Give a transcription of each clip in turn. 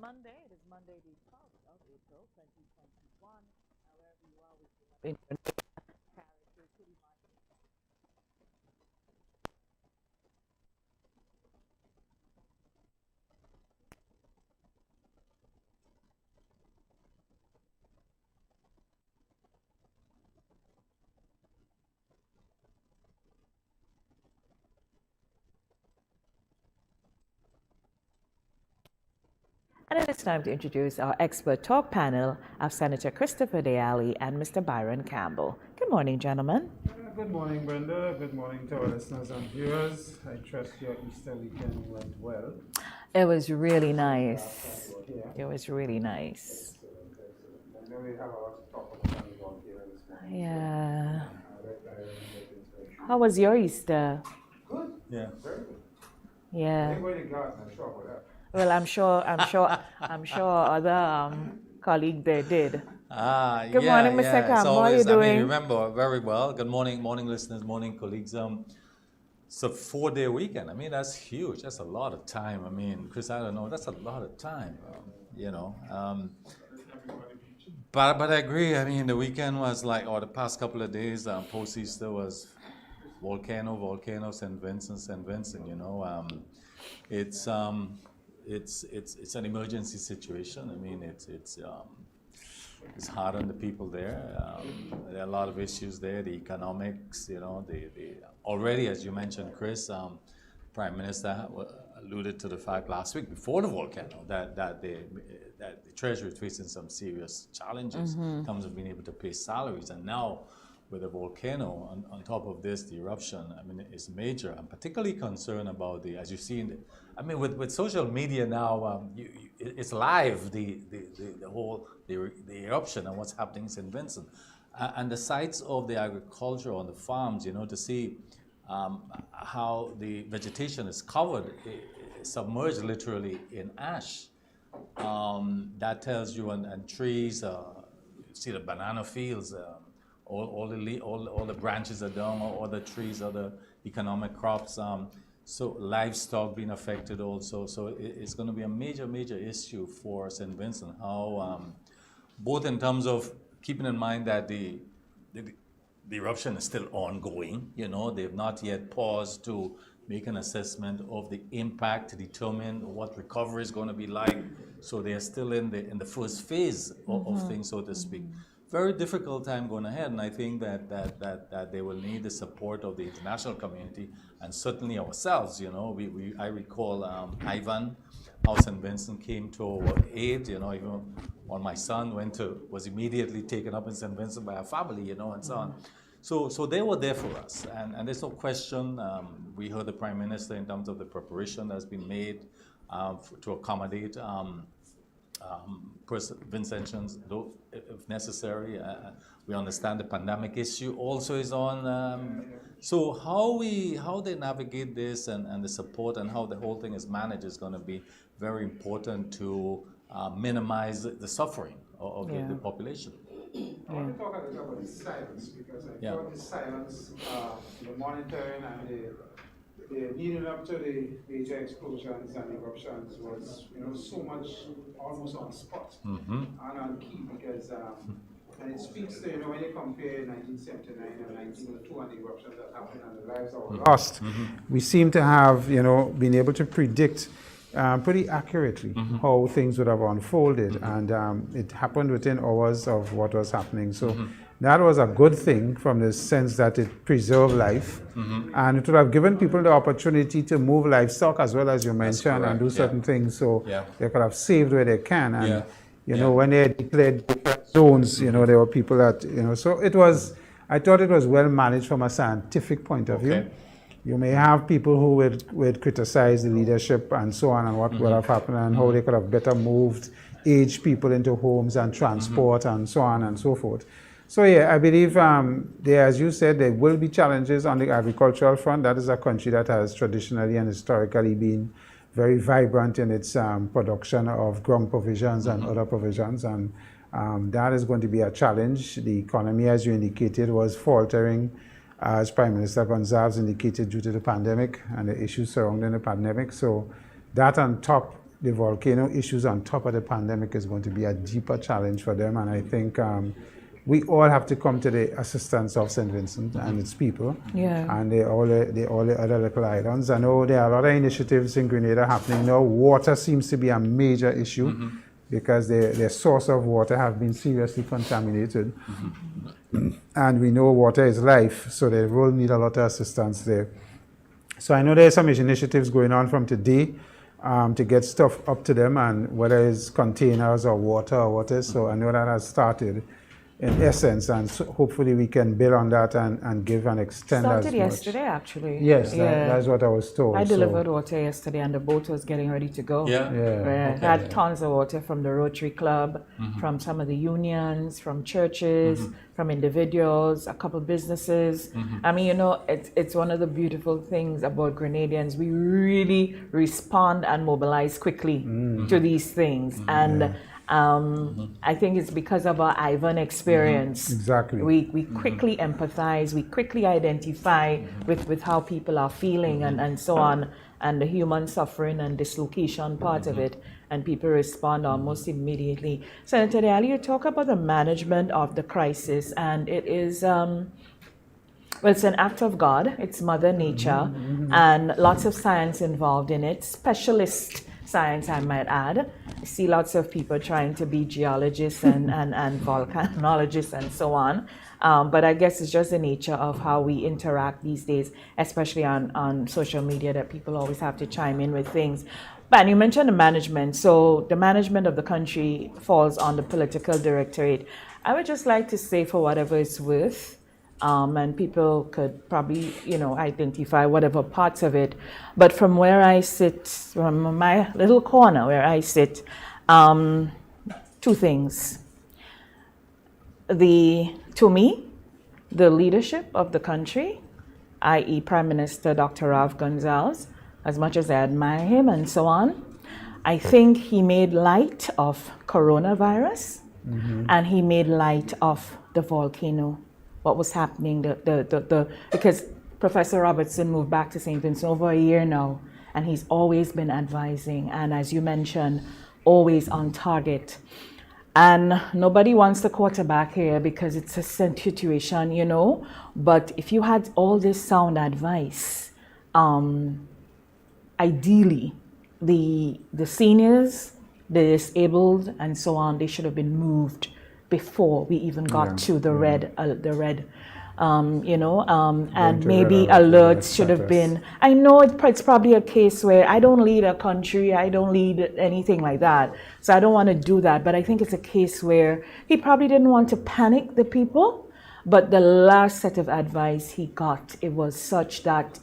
Monday. It is Monday, the 12th of April, 2021. Wherever you are, we in character pretty much. And it is time to introduce our expert talk panel of Senator Christopher Daly and Mr. Byron Campbell. Good morning, gentlemen. Good morning, Brenda. Good morning to our listeners and viewers. I trust your Easter weekend went well. It was really nice. It was really nice. I know we have a lot to talk about here this morning. Yeah. How was your Easter? Good. Yeah. Very good. Yeah. Everybody got in trouble with that. Well, I'm sure other colleague there did. Good morning, Mr. Campbell. How are you doing? Remember very well. Good morning, listeners, morning, colleagues. It's a 4-day weekend. I mean, that's huge. That's a lot of time. I mean, Chris, I don't know. That's a lot of time. But I agree. I mean, the weekend was like, or the past couple of days, post Easter was volcano, St. Vincent. It's an emergency situation. I mean, it's hard on the people there. There are a lot of issues there. The economics, the already, as you mentioned, Chris, Prime Minister alluded to the fact last week before the volcano that the Treasury is facing some serious challenges in terms of being able to pay salaries, and now with the volcano on top of this, the eruption, I mean, it's major. I'm particularly concerned about as you see with social media now, it's live, the whole eruption and what's happening in St. Vincent. And the sites of the agriculture on the farms, to see how the vegetation is covered, submerged literally in ash. That tells you, and trees, see the banana fields, all the branches are down, all the trees, all the economic crops. So livestock being affected also. So it's going to be a major issue for St. Vincent. How both in terms of keeping in mind that the eruption is still ongoing. They've not yet paused to make an assessment of the impact to determine what recovery is going to be like. So they are still in the first phase of things, so to speak. Very difficult time going ahead, and I think that they will need the support of the international community and certainly ourselves. I recall Ivan, how St. Vincent came to our aid. Even when my son was immediately taken up in St. Vincent by a family, and so on. So they were there for us, and there's no question. We heard the Prime Minister in terms of the preparation that's been made to accommodate Vincentians, though, if necessary. We understand the pandemic issue also is on. So how they navigate this and the support and how the whole thing is managed is going to be very important to minimize the suffering of the population. I want to talk a little about the silence, because I thought the silence, the monitoring and the leading up to the major explosions and eruptions was, so much almost on spot and on key, because and it speaks to, when you compare 1979 and 1902 and the eruptions that happened and the lives that were lost, we seem to have, been able to predict pretty accurately how things would have unfolded, and it happened within hours of what was happening. So that was a good thing from the sense that it preserved life, and it would have given people the opportunity to move livestock as well, as you mentioned, and do certain things, so they could have saved where they can. And when they declared zones, there were people that, so it was, I thought it was well managed from a scientific point of view. You may have people who would criticize the leadership and so on, and what would have happened and how they could have better moved aged people into homes and transport and so on and so forth. So I believe as you said, there will be challenges on the agricultural front. That is a country that has traditionally and historically been very vibrant in its production of ground provisions and other provisions, and that is going to be a challenge. The economy, as you indicated, was faltering, as Prime Minister Gonzalez indicated, due to the pandemic and the issues surrounding the pandemic. So that on top the volcano issues on top of the pandemic is going to be a deeper challenge for them. And I think we all have to come to the assistance of St. Vincent and its people, and all the other little islands. I know there are a lot of initiatives in Grenada happening now. Water seems to be a major issue because their source of water have been seriously contaminated. And we know water is life, so they will need a lot of assistance there. So I know there are some initiatives going on from today to get stuff up to them, and whether it's containers or water or what is. So I know that has started in essence, and so hopefully we can build on that and give and extend Started as much. yesterday, actually. Yes, that's what I was told. I delivered water yesterday, and the boat was getting ready to go. Okay. Had tons of water from the Rotary Club, from some of the unions, from churches, from individuals, a couple businesses. I mean, you know, it's one of the beautiful things about Grenadians. We really respond and mobilize quickly to these things. And I think it's because of our Ivan experience. Exactly. We quickly empathize, we quickly identify with how people are feeling and so on, and the human suffering and dislocation part of it, and people respond almost immediately. Senator Deali, you talk about the management of the crisis, and it is, well, it's an act of God, it's Mother Nature, and lots of science involved in it, specialist science, I might add. I see lots of people trying to be geologists and volcanologists and so on. But I guess it's just the nature of how we interact these days, especially on social media, that people always have to chime in with things. But you mentioned the management. So the management of the country falls on the political directorate. I would just like to say, for whatever it's worth, and people could probably, you know, identify whatever parts of it. But from where I sit, from my little corner where I sit, two things. To me, the leadership of the country, i.e. Prime Minister Dr. Rav Gonzalez, as much as I admire him and so on, I think he made light of coronavirus, and he made light of the volcano. What was happening, because Professor Robertson moved back to St. Vincent over a year now, and he's always been advising, and as you mentioned, always on target. And nobody wants the quarterback here because it's a situation, you know, but if you had all this sound advice, ideally, the seniors, the disabled, and so on, they should have been moved before we even got to the red, you know, and maybe alerts should have been. I know it's probably a case where I don't lead a country, I don't lead anything like that, so I don't want to do that. But I think it's a case where he probably didn't want to panic the people. But the last set of advice he got, it was such that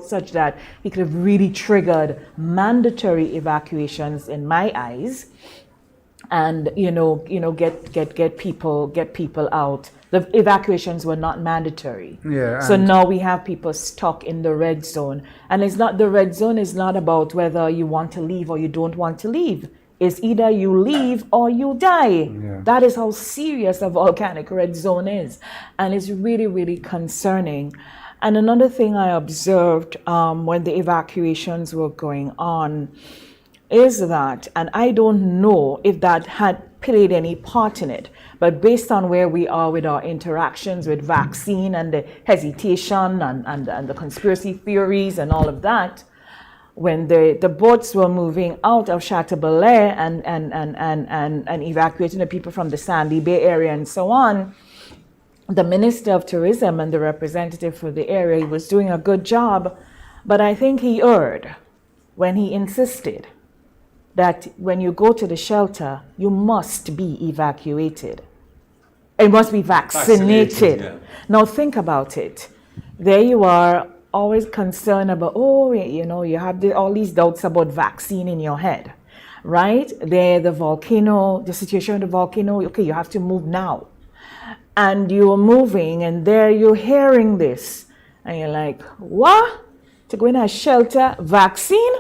such that he could have really triggered mandatory evacuations in my eyes. And get people out. The evacuations were not mandatory. So now we have people stuck in the red zone, and the red zone is not about whether you want to leave or you don't want to leave. It's either you leave or you die. That is how serious a volcanic red zone is, and it's really, really concerning. And another thing I observed when the evacuations were going on is that, and I don't know if that had played any part in it, but based on where we are with our interactions with vaccine and the hesitation and the conspiracy theories and all of that, when the boats were moving out of Chateaubelair and evacuating the people from the Sandy Bay area and so on, the Minister of Tourism and the representative for the area was doing a good job, but I think he erred when he insisted that when you go to the shelter, you must be evacuated. It must be vaccinated. Now think about it. There you are, always concerned about, you have all these doubts about vaccine in your head, right? The volcano, the situation of the volcano, okay, you have to move now. And you're moving, and there you're hearing this. And you're like, what? To go in a shelter, vaccine?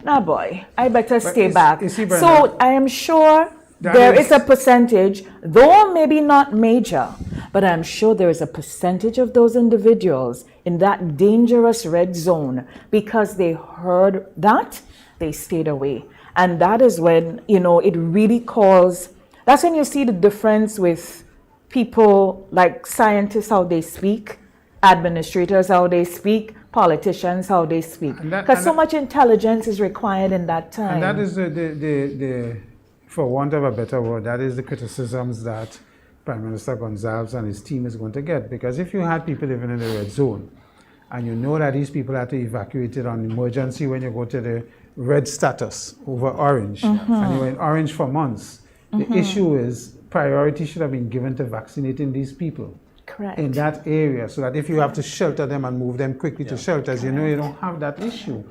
Nah, boy, I better stay back. So I am sure there is a percentage, though maybe not major, But I'm sure there is a percentage of those individuals in that dangerous red zone because they heard that, they stayed away. And that is when, it really calls, that's when you see the difference with people like scientists, how they speak, administrators, how they speak, politicians, how they speak. Because so much intelligence is required in that time. And that is the for want of a better word, that is the criticisms that Prime Minister Gonzalez and his team is going to get. Because if you had people living in the red zone, and you know that these people had to evacuate it on emergency when you go to the red status over orange, and you were in orange for months, the issue is priority should have been given to vaccinating these people. Correct. In that area, so that if you have to shelter them and move them quickly to shelters, you don't have that issue.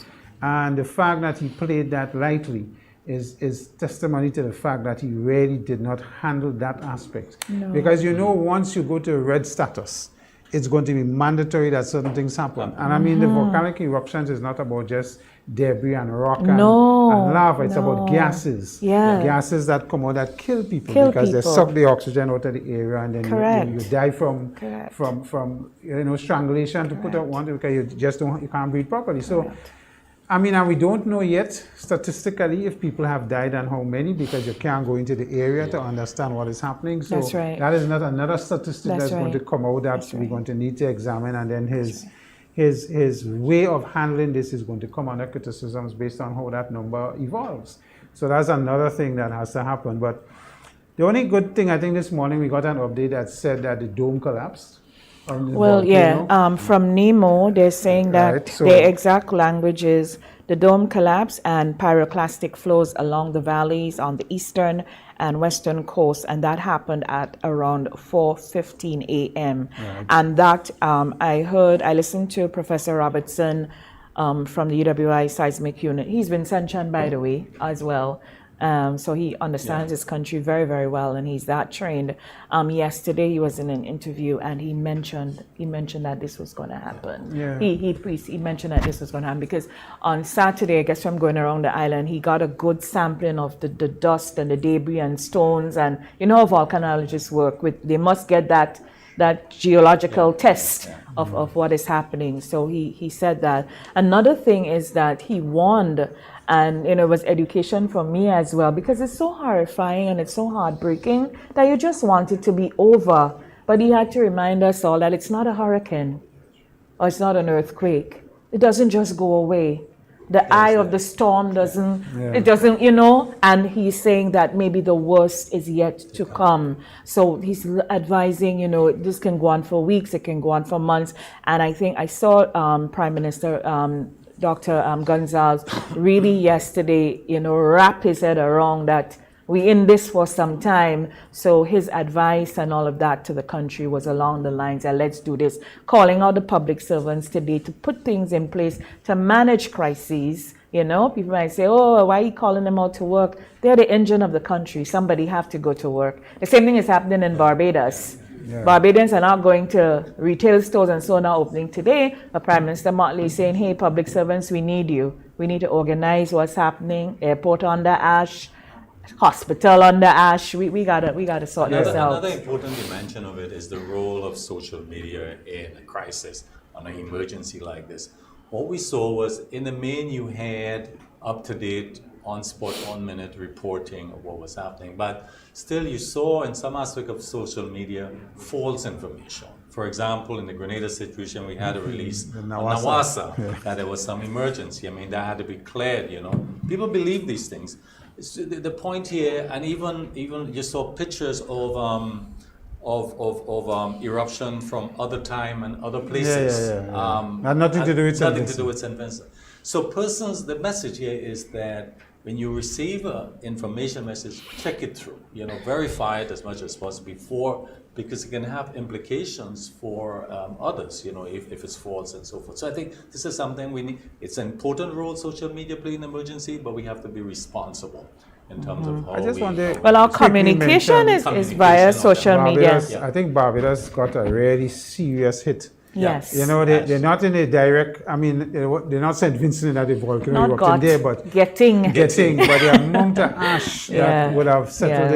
And the fact that he played that lightly is testimony to the fact that he really did not handle that aspect. No. Because once you go to red status, it's going to be mandatory that certain things happen. And I mean, the volcanic eruptions is not about just debris and rock and lava. It's about gases. Yeah. Gases that come out that kill people because they suck the oxygen out of the area, and then you die from strangulation, to put out one, because you can't breathe properly. So, I mean, and we don't know yet statistically if people have died and how many, because you can't go into the area to understand what is happening. So that's right. that is not another statistic that's going to come out that we're going to need to examine, and then his way of handling this is going to come under criticisms based on how that number evolves. So that's another thing that has to happen. But the only good thing, I think this morning we got an update that said that the dome collapsed. Well, from NEMO, they're saying that their exact language is the dome collapse and pyroclastic flows along the valleys on the eastern and western coast, and that happened at around 4:15 a.m. Right. And that I listened to Professor Robertson from the UWI Seismic Unit. He's been sanctioned, by the way, as well. So he understands his country very, very well, and he's that trained. Yesterday he was in an interview, and he mentioned that this was going to happen. Yeah. He mentioned that this was going to happen because on Saturday, I guess from going around the island, he got a good sampling of the dust and the debris and stones, and how volcanologists work with. They must get that geological test of what is happening. So he said that. Another thing is that he warned. And it was education for me as well, because it's so horrifying and it's so heartbreaking that you just want it to be over. But he had to remind us all that it's not a hurricane or it's not an earthquake. It doesn't just go away. The eye of the storm doesn't, and he's saying that maybe the worst is yet to come. So he's advising, this can go on for weeks, it can go on for months. And I think I saw Prime Minister Dr. Gonzalez really yesterday, wrap his head around that we in this for some time. So his advice and all of that to the country was along the lines that let's do this, calling out the public servants today to put things in place to manage crises. People might say, oh, why are you calling them out to work? They're the engine of the country. Somebody have to go to work. The same thing is happening in Barbados. Yeah. Barbadians are not going to retail stores and so on are opening today. But Prime Minister Motley is saying, hey, public servants, we need you. We need to organize what's happening. Airport under ash, hospital under ash. We gotta sort this out. Another important dimension of it is the role of social media in a crisis, on an emergency like this. What we saw was, in the main, you had up-to-date, on-spot, on-minute reporting of what was happening. But still, you saw in some aspect of social media false information. For example, in the Grenada situation, we had a release on Nawasa that there was some emergency. I mean, that had to be cleared, People believe these things. So the point here, and even you saw pictures of eruption from other time and other places. Had nothing to do with St. Vincent. So the message here is that when you receive an information message, check it through, verify it as much as possible before, because it can have implications for others, if it's false and so forth. So I think this is something we need. It's an important role social media play in emergency, but we have to be responsible in terms of how our communication is via social media. I think Barbados got a really serious hit Yes. You know, they're not in a direct, I mean, they're not St. Vincent that the volcano Not erupted got, there, but getting. but the amount of ash that would have settled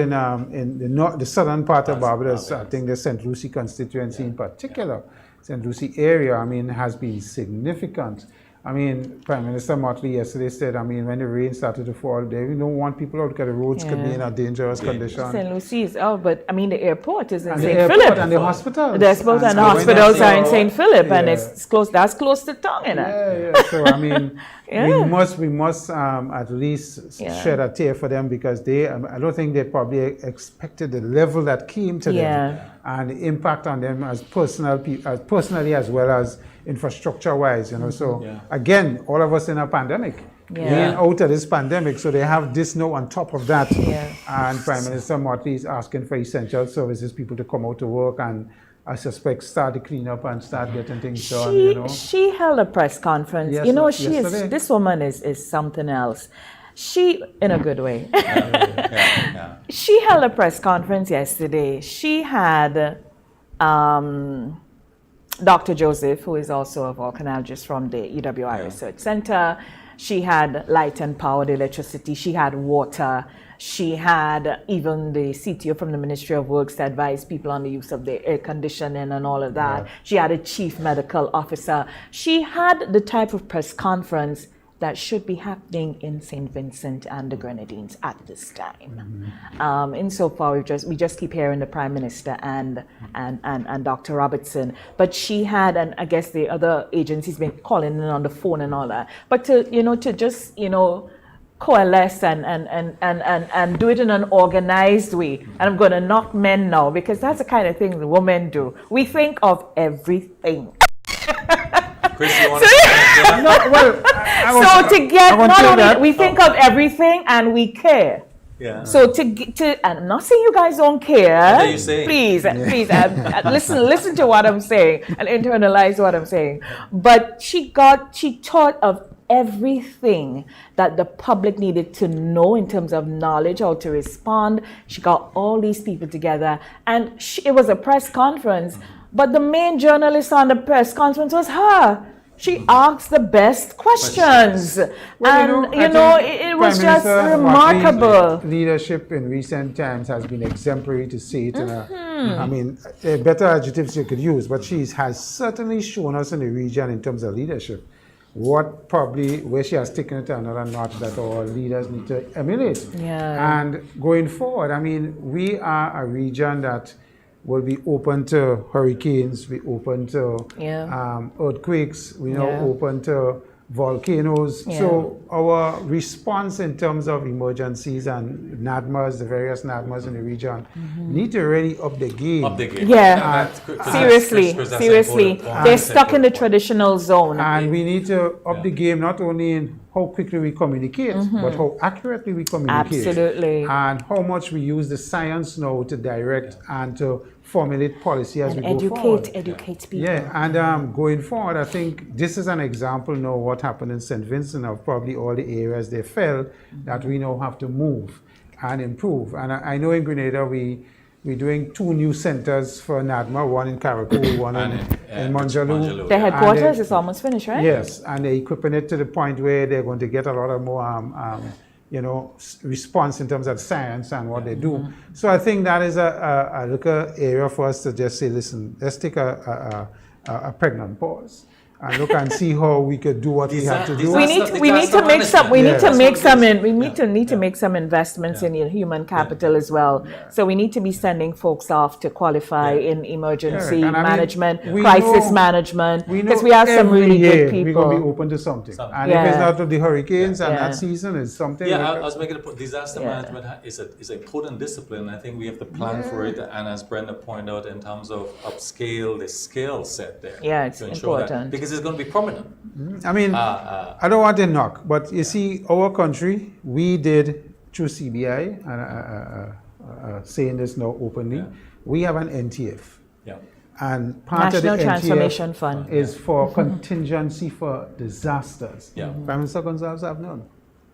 in the southern part of Barbados, I think the St. Lucie constituency in particular, St. Lucie area, I mean, has been significant. I mean, Prime Minister Motley yesterday said, I mean, when the rain started to fall, they don't want people out because the roads could be in a dangerous condition. St. Lucie is out, but I mean, the airport is in St. St. Philip. And the hospitals. The hospitals and the hospitals are in St. Philip, and it's close. That's close to town, you know. Yeah. So I mean, we must at least shed a tear for them, because I don't think they probably expected the level that came to them and the impact on them as personally as well as infrastructure-wise, you know. So again, all of us in a pandemic. We ain't out of this pandemic, so they have this now on top of that. And Prime Minister Motley is asking for essential services people to come out to work, and I suspect start to clean up and start getting things done. You know, she held a press conference. You know, this woman is something else. She, in a good way. She held a press conference yesterday. She had Dr. Joseph, who is also a volcanologist from the EWI Research Center. She had light and powered electricity. She had water. She had even the CTO from the Ministry of Works to advise people on the use of the air conditioning and all of that. She had a chief medical officer. She had the type of press conference that should be happening in St. Vincent and the Grenadines at this time. Insofar, we just keep hearing the Prime Minister and Dr. Robertson, but she had, and I guess the other agencies been calling in on the phone and all that. But to just coalesce and do it in an organized way. And I'm going to knock men now, because that's the kind of thing the women do. We think of everything. Chris, you want to no, well, we think of everything and we care. Yeah. So and I'm not saying you guys don't care. What are you saying? Please, listen to what I'm saying and internalize what I'm saying. But she thought of everything that the public needed to know in terms of knowledge, how to respond. She got all these people together, and it was a press conference. But the main journalist on the press conference was her. She asked the best questions. Well, it was just remarkable. Leadership in recent times has been exemplary, to see it. I mean, better adjectives you could use, but she has certainly shown us in the region in terms of leadership where she has taken it to another notch that our leaders need to emulate. Yeah. And going forward, I mean, we are a region that will be open to hurricanes, be open to earthquakes, open to volcanoes. Yeah. So our response in terms of emergencies and NADMAs, the various NADMAs in the region, need to really up the game. Yeah, seriously. They're stuck in the traditional zone. And we need to up the game, not only in how quickly we communicate, but how accurately we communicate. Absolutely. And how much we use the science now to direct and to formulate policy as we go forward. Educate people. Yeah, and going forward, I think this is an example now what happened in St. Vincent of probably all the areas they fell that we now have to move and improve. And I know in Grenada we're doing 2 new centers for NADMA, one in Caracol, one in Manjaloo. The headquarters is almost finished, right? Yes, and they're equipping it to the point where they're going to get a lot of more response in terms of science and what they do. So I think that is a little area for us to just say, listen, let's take a pregnant pause and look and see how we could do what we have to do. We need to make some investments in human capital as well. So we need to be sending folks off to qualify in emergency management, crisis management, because we have some really good people. We're going to be open to something. And if it's not of the hurricanes and that season is something. Yeah, I was making a point. Disaster management is a potent discipline. I think we have to plan for it. And as Brenda pointed out, in terms of upscale, the skill set there. Yeah, it's important. Because it's going to be prominent. I mean, I don't want to knock, but you see, our country, we did through CBI, and saying this now openly, we have an NTF. Yeah. And part National of the Transformation NTF Fund is for contingency for disasters. Yeah. Prime Minister Gonzalez have none.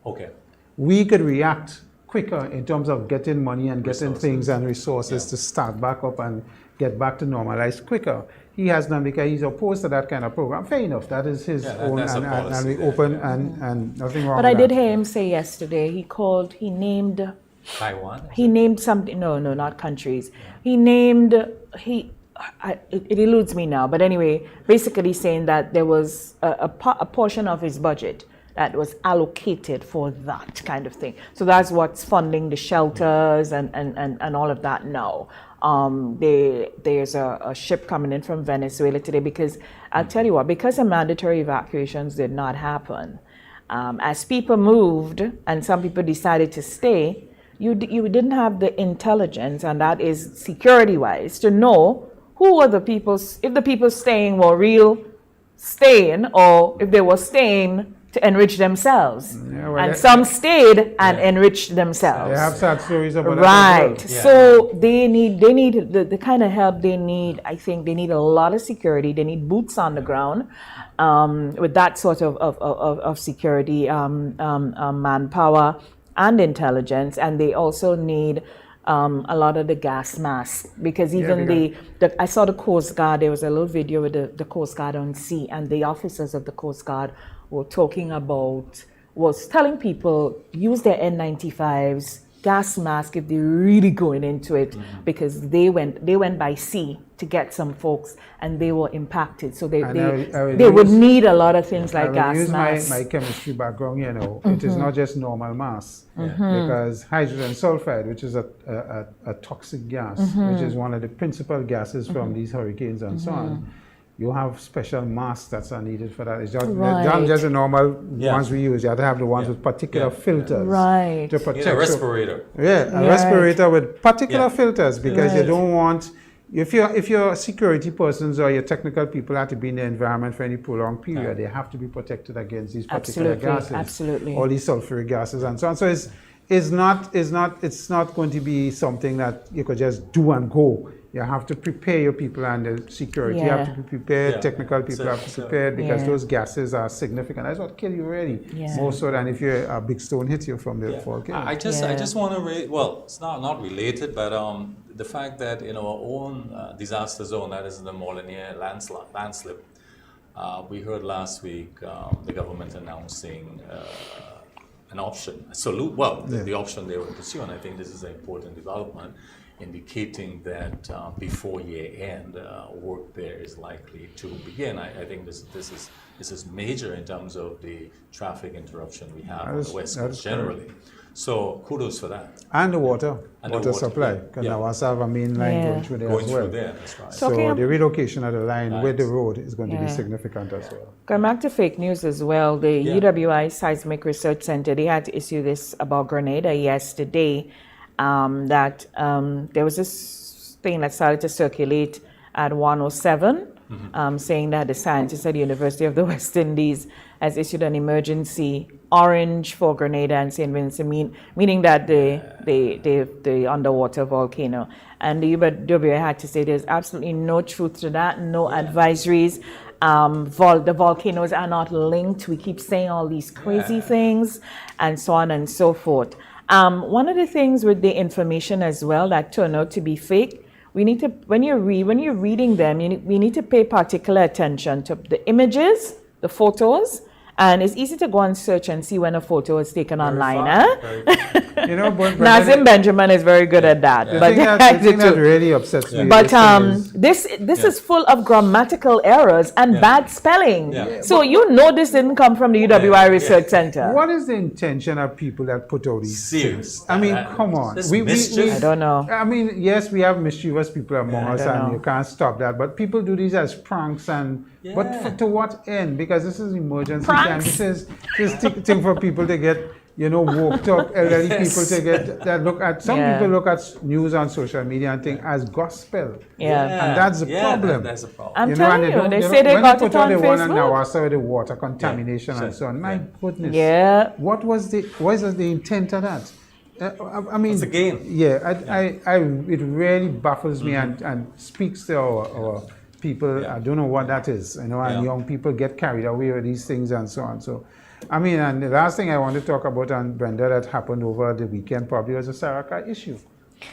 Okay. We could react quicker in terms of getting money and getting things and resources to start back up and get back to normalize quicker. He has none because he's opposed to that kind of program. Fair enough, that is his own, that's a and policy we there, open and nothing wrong But with I did that. hear him say yesterday, he named Taiwan? He named something. No, not countries. He named it eludes me now. But anyway, basically saying that there was a portion of his budget that was allocated for that kind of thing. So that's what's funding the shelters and all of that now. There's a ship coming in from Venezuela today because I'll tell you what, because the mandatory evacuations did not happen, as people moved and some people decided to stay, you didn't have the intelligence, and that is security-wise, to know who were the people, if the people staying were real staying or if they were staying to enrich themselves. And some stayed and enriched themselves. They have sad stories about Right. that as well. So they need the kind of help they need. I think they need a lot of security. They need boots on the ground with that sort of security, manpower and intelligence. And they also need a lot of the gas masks because even I saw the Coast Guard. There was a little video with the Coast Guard on sea, and the officers of the Coast Guard were talking about, was telling people use their N95s, gas mask if they're really going into it, because they went by sea to get some folks and they were impacted. So they would need a lot of things like gas masks. My chemistry background, it is not just normal mass, because hydrogen sulfide, which is a toxic gas, which is one of the principal gases from these hurricanes and so on. You have special masks that are needed for that. It's just not just the normal ones we use. You have to have the ones with particular filters to protect. A respirator. A respirator with particular filters, because you don't want. If your security persons or your technical people have to be in the environment for any prolonged period, they have to be protected against these particular gases. Absolutely. All these sulfuric gases and so on. So it's not going to be something that you could just do and go. You have to prepare your people, and the security have to be prepared. Technical people have to be prepared, because those gases are significant. That's what kill you really, more so than if a big stone hits you from the volcano. I just want to well, it's not related, but the fact that in our own disaster zone, that is in the Molinier landslip, we heard last week the government announcing an option, the option they were pursuing. I think this is an important development, indicating that before year end, work there is likely to begin. I think this is major in terms of the traffic interruption we have on the West Coast generally. So kudos for that. And the water supply, because now also have a main line going through there as well. That's right. So the relocation of the line with the road is going to be significant as well. Going back to fake news as well, the UWI Seismic Research Center, they had to issue this about Grenada yesterday. That there was this thing that started to circulate at 107, saying that the scientists at the University of the West Indies has issued an emergency orange for Grenada and St. Vincent, meaning that the underwater volcano. And the UWI had to say there's absolutely no truth to that, no advisories. The volcanoes are not linked. We keep saying all these crazy things, and so on and so forth. One of the things with the information as well that turn out to be fake, we need to, when you're reading them, we need to pay particular attention to the images, the photos, and it's easy to go and search and see when a photo is taken online. Nazim Benjamin is very good at that. The But thing that really upsets me. But this is full of grammatical errors and bad spelling. So this didn't come from the UWI Research Center. What is the intention of people that put out these things? I mean, come on. I don't know. I mean, yes, we have mischievous people among us, and you can't stop that. But people do these as pranks, but to what end? Because this is emergency time. This is thing for people to get woke up, elderly people to get that look at. Some people look at news on social media and think as gospel. And that's the problem. That's the problem. I'm telling you, they say they got it on Facebook. When they put out the one on Nawasa with the water contamination and so on, my goodness. What is the intent of that? I mean, it's a game. It really baffles me and speaks to our people. I don't know what that is, and young people get carried away with these things and so on. So, I mean, and the last thing I want to talk about, and Brenda, that happened over the weekend probably was the Saraka issue.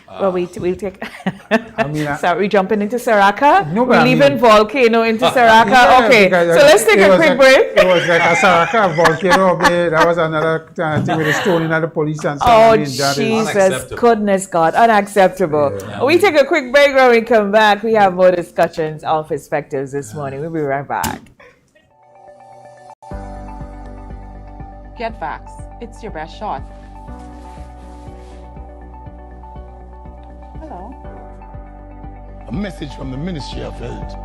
Well, we'll take. I mean, So we jumping into Saraka. No, but We're I mean- leaving Volcano into Saraka. Yeah, Okay, because so let's take it a was quick like- break. It was like a Saraka volcano up there. That was another thing with the stoning of the police and stuff. Oh, I mean, that is- Jesus, Unacceptable. goodness God, unacceptable. Yeah. We take a quick break. When we come back, we have more discussions on perspectives this morning. We'll be right back. Get Vax. It's your best shot. Hello. A message from the Ministry of Health.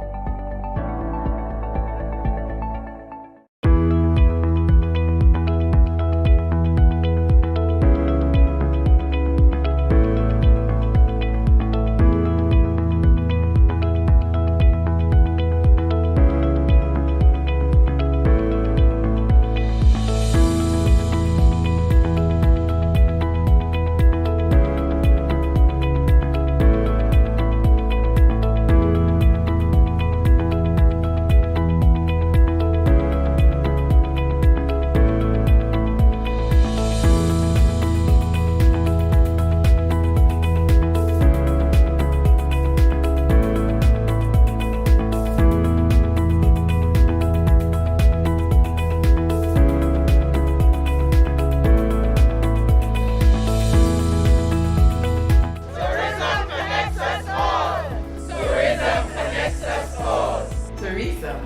Tourism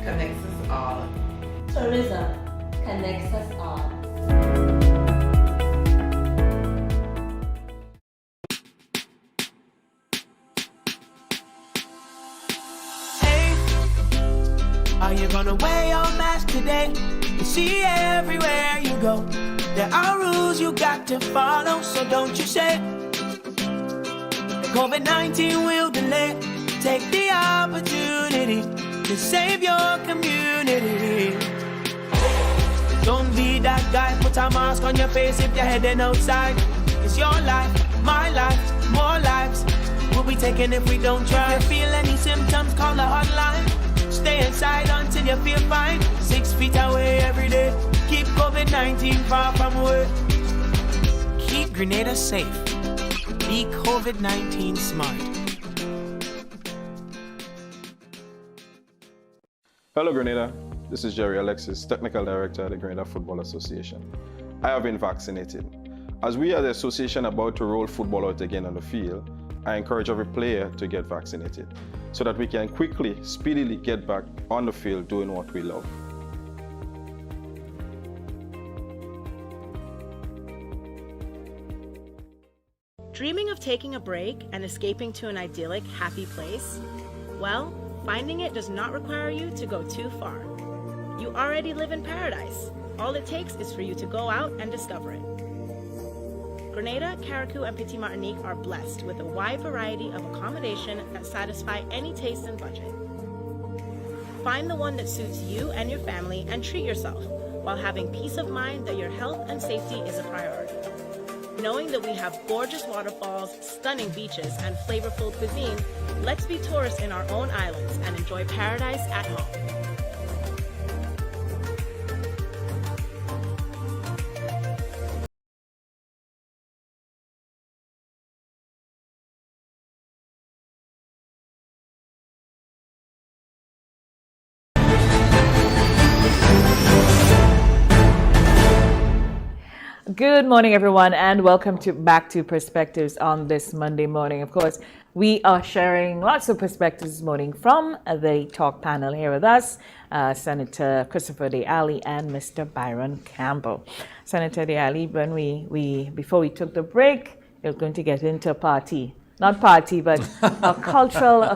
connects us all. Tourism connects us all. Hey, are you gonna wear your mask today? You see everywhere you go. There are rules you got to follow, so don't you say COVID-19 will delay. Take the opportunity to save your community. Don't be that guy, put a mask on your face if you're heading outside. It's your life, my life, more lives will be taken if we don't try. If you feel any symptoms, call the hotline. Stay inside until you feel fine. 6 feet away every day. Keep COVID-19 far from away. Keep Grenada safe. Be COVID-19 smart. Hello Grenada, this is Jerry Alexis, Technical Director at the Grenada Football Association. I have been vaccinated. As we are the association about to roll football out again on the field, I encourage every player to get vaccinated so that we can quickly, speedily get back on the field doing what we love. Dreaming of taking a break and escaping to an idyllic, happy place? Well, finding it does not require you to go too far. You already live in paradise. All it takes is for you to go out and discover it. Grenada, Carriacou, and Petite Martinique are blessed with a wide variety of accommodation that satisfy any taste and budget. Find the one that suits you and your family and treat yourself while having peace of mind that your health and safety is a priority. Knowing that we have gorgeous waterfalls, stunning beaches, and flavorful cuisine, let's be tourists in our own islands and enjoy paradise at home. Good morning, everyone, and welcome back to Perspectives on this Monday morning. Of course, we are sharing lots of perspectives this morning from the talk panel here with us, Senator Christopher Deali and Mr. Byron Campbell. Senator Deali, when before we took the break, we were going to get into not party, but a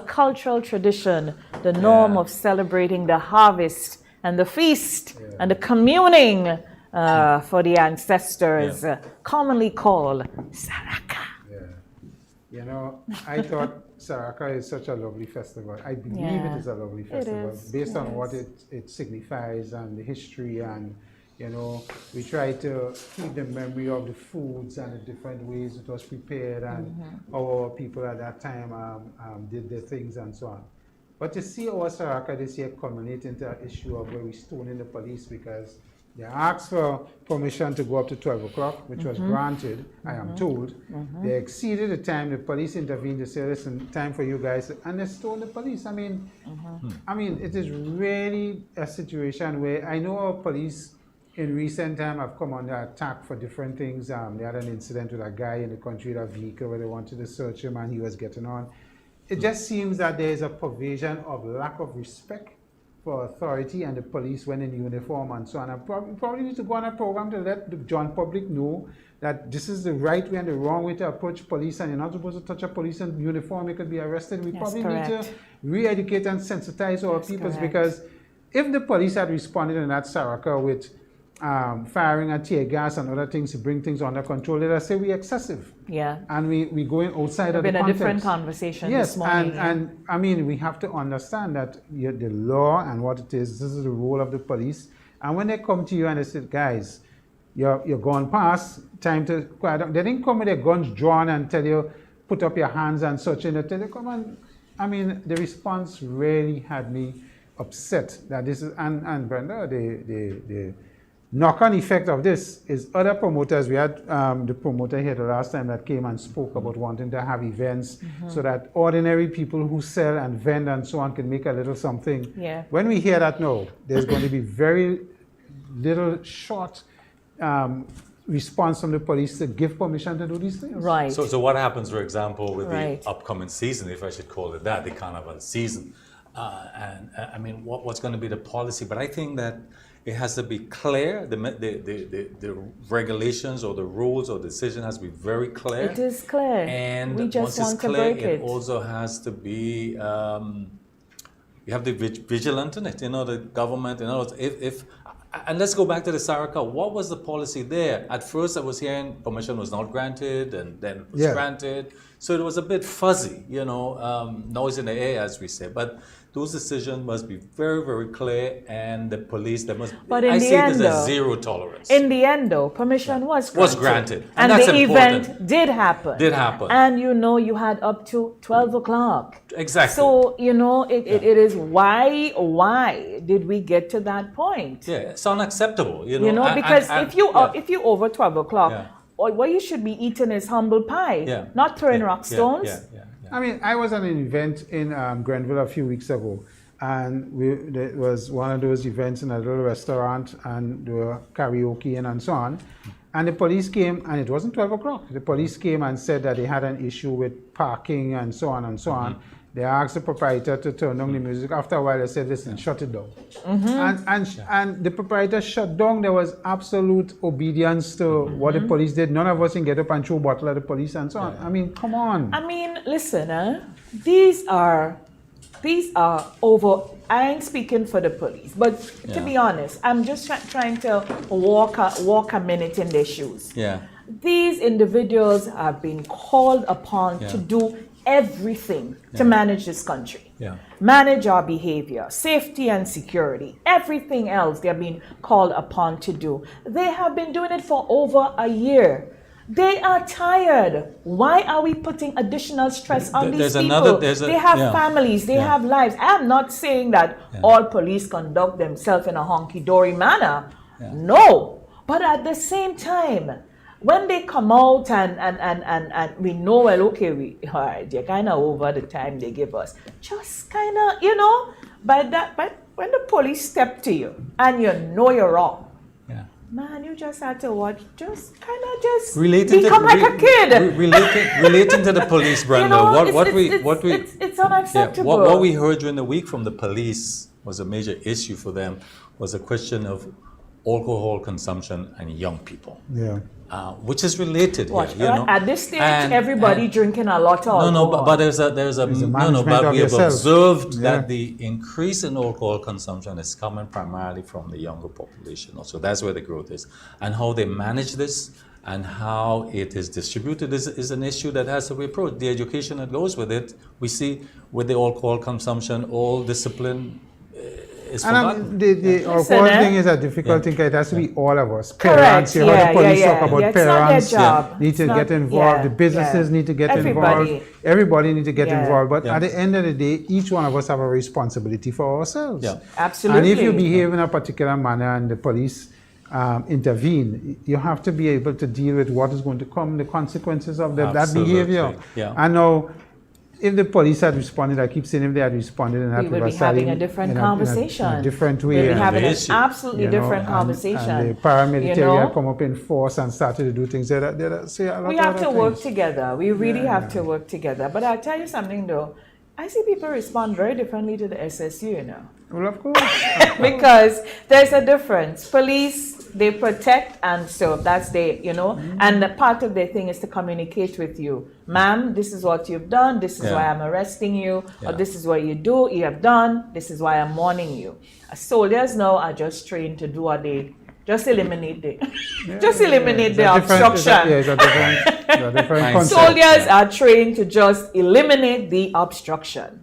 cultural tradition, the norm of celebrating the harvest and the feast and the communing for the ancestors, commonly called Saraka. Yeah. You know, I thought Saraka is such a lovely festival. I believe it is a lovely festival based on what it signifies and the history, and you know, we try to keep the memory of the foods and the different ways it was prepared and how our people at that time did their things and so on. But to see our Saraka this year culminate into an issue of where we stoning the police because They asked for permission to go up to 12 o'clock, which was granted, I am told. They exceeded the time, the police intervened to say, listen, time for you guys, and they stole the police. I mean, it is really a situation where I know our police in recent time have come under attack for different things. They had an incident with a guy in the country with a vehicle where they wanted to search him and he was getting on. It just seems that there is a provision of lack of respect for authority and the police when in uniform and so on. And probably need to go on a program to let the general public know that this is the right way and the wrong way to approach police, and you're not supposed to touch a police in uniform, you could be arrested. We probably need to re-educate and sensitize our peoples, because if the police had responded in that Saraka with firing a tear gas and other things to bring things under control, let us say we're excessive. Yeah. And we going outside of the been context. a different conversation this morning. And I mean, we have to understand that the law and what it is, this is the role of the police. And when they come to you and they say, guys, you're gone past, time to quiet down. They didn't come with their guns drawn and tell you, put up your hands and such, and they tell you, come on. I mean, the response really had me upset that this is, and Brenda, the knock-on effect of this is other promoters. We had the promoter here the last time that came and spoke about wanting to have events so that ordinary people who sell and vend and so on can make a little something. Yeah. When we hear that now, there's going to be very little short response from the police to give permission to do these things. Right. So what happens, for example, with the upcoming season, if I should call it that, the carnival season? And I mean, what's going to be the policy? But I think that it has to be clear. The regulations or the rules or decision has to be very clear. It is clear. And we just once it's want clear, to break it. also has to be. You have to be vigilant in it. You know, the government. You know, if and let's go back to the Saraka. What was the policy there? At first, I was hearing permission was not granted, and then it was granted. So it was a bit fuzzy. You know, noise in the air, as we say. But those decisions must be very, very clear, and the police, they must. But in I the see end, it as though, a zero tolerance. In the end, though, permission was granted. And the that's important. event did happen. Did happen. And you know, you had up to 12 o'clock. Exactly. So, you know, it is why did we get to that point? Yeah, it's unacceptable. You know, because if you over 12 o'clock, what you should be eating is humble pie, not throwing rock stones. I mean, I was at an event in Grenville a few weeks ago, and there was one of those events in a little restaurant, and there were karaoke and so on. And the police came, and it wasn't 12 o'clock. The police came and said that they had an issue with parking and so on and so on. They asked the proprietor to turn down the music. After a while, they said, listen, shut it down. And the proprietor shut down. There was absolute obedience to what the police did. None of us can get up and throw a bottle at the police and so on. I mean, come on. I mean, listen, these are over. I ain't speaking for the police, but to be honest, I'm just trying to walk a minute in their shoes. Yeah. These individuals have been called upon to do everything to manage this country, manage our behavior, safety and security, everything else they're being called upon to do. They have been doing it for over a year. They are tired. Why are we putting additional stress on these people? They have families, they have lives. I'm not saying that all police conduct themselves in a honky-dory manner. No. But at the same time, when they come out and we know, well, okay, they're kind of over the time they give us. Just kind of, you know, but when the police step to you and you know you're wrong, man, you just had to watch, become like a kid. Relating to the police, Brenda, it's unacceptable. What we heard during the week from the police was a major issue for them was a question of alcohol consumption and young people. Which is related here, you know. At this stage, everybody drinking a lot of alcohol. But there's a but we have observed that the increase in alcohol consumption is coming primarily from the younger population. So that's where the growth is, and how they manage this and how it is distributed is an issue that has to be approached. The education that goes with it, we see with the alcohol consumption, all discipline. And the alcohol thing is a difficult thing. It has to be all of us. Parents, you heard the police talk about parents need to get involved. The businesses need to get involved. Everybody needs to get involved. But at the end of the day, each one of us have a responsibility for ourselves. Absolutely. And if you behave in a particular manner and the police intervene. You have to be able to deal with what is going to come, the consequences of that Absolutely. behavior. Yeah. I know if the police had responded, I keep saying if they had responded in that We would be having a different conversation. In a different way. We'd be and- having an issue. absolutely you know, different conversation. And the paramilitary you know? had come up in force and started to do things. They'd say a lot We of have other to work things. together. We really have to work together. But I'll tell you something though. I see people respond very differently to the SSU, you know. Well, of course. Because there's a difference. Police, they protect and serve. That's you know, and the part of their thing is to communicate with you. Ma'am, this is what you've done. This is why I'm arresting you. Or this is what you have done. This is why I'm warning you. Soldiers now are just trained to do what they just eliminate the obstruction. It's a different concept. Soldiers are trained to just eliminate the obstruction.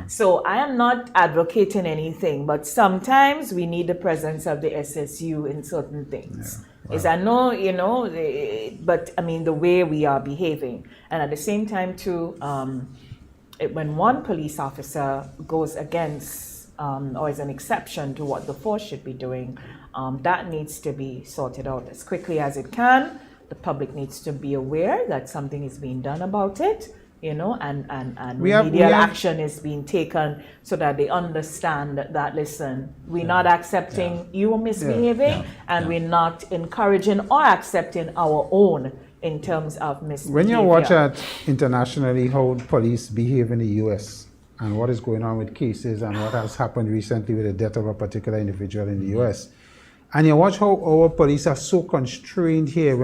So I am not advocating anything, but sometimes we need the presence of the SSU in certain things. Is I know, you know, but I mean the way we are behaving, and at the same time too, when one police officer goes against or is an exception to what the force should be doing, that needs to be sorted out as quickly as it can. The public needs to be aware that something is being done about it, you know, and remedial action is being taken so that they understand that, listen, we're not accepting you misbehaving, and we're not encouraging or accepting our own in terms of misbehavior. When you watch at internationally how police behave in the US and what is going on with cases and what has happened recently with the death of a particular individual in the US, and you watch how our police are so constrained here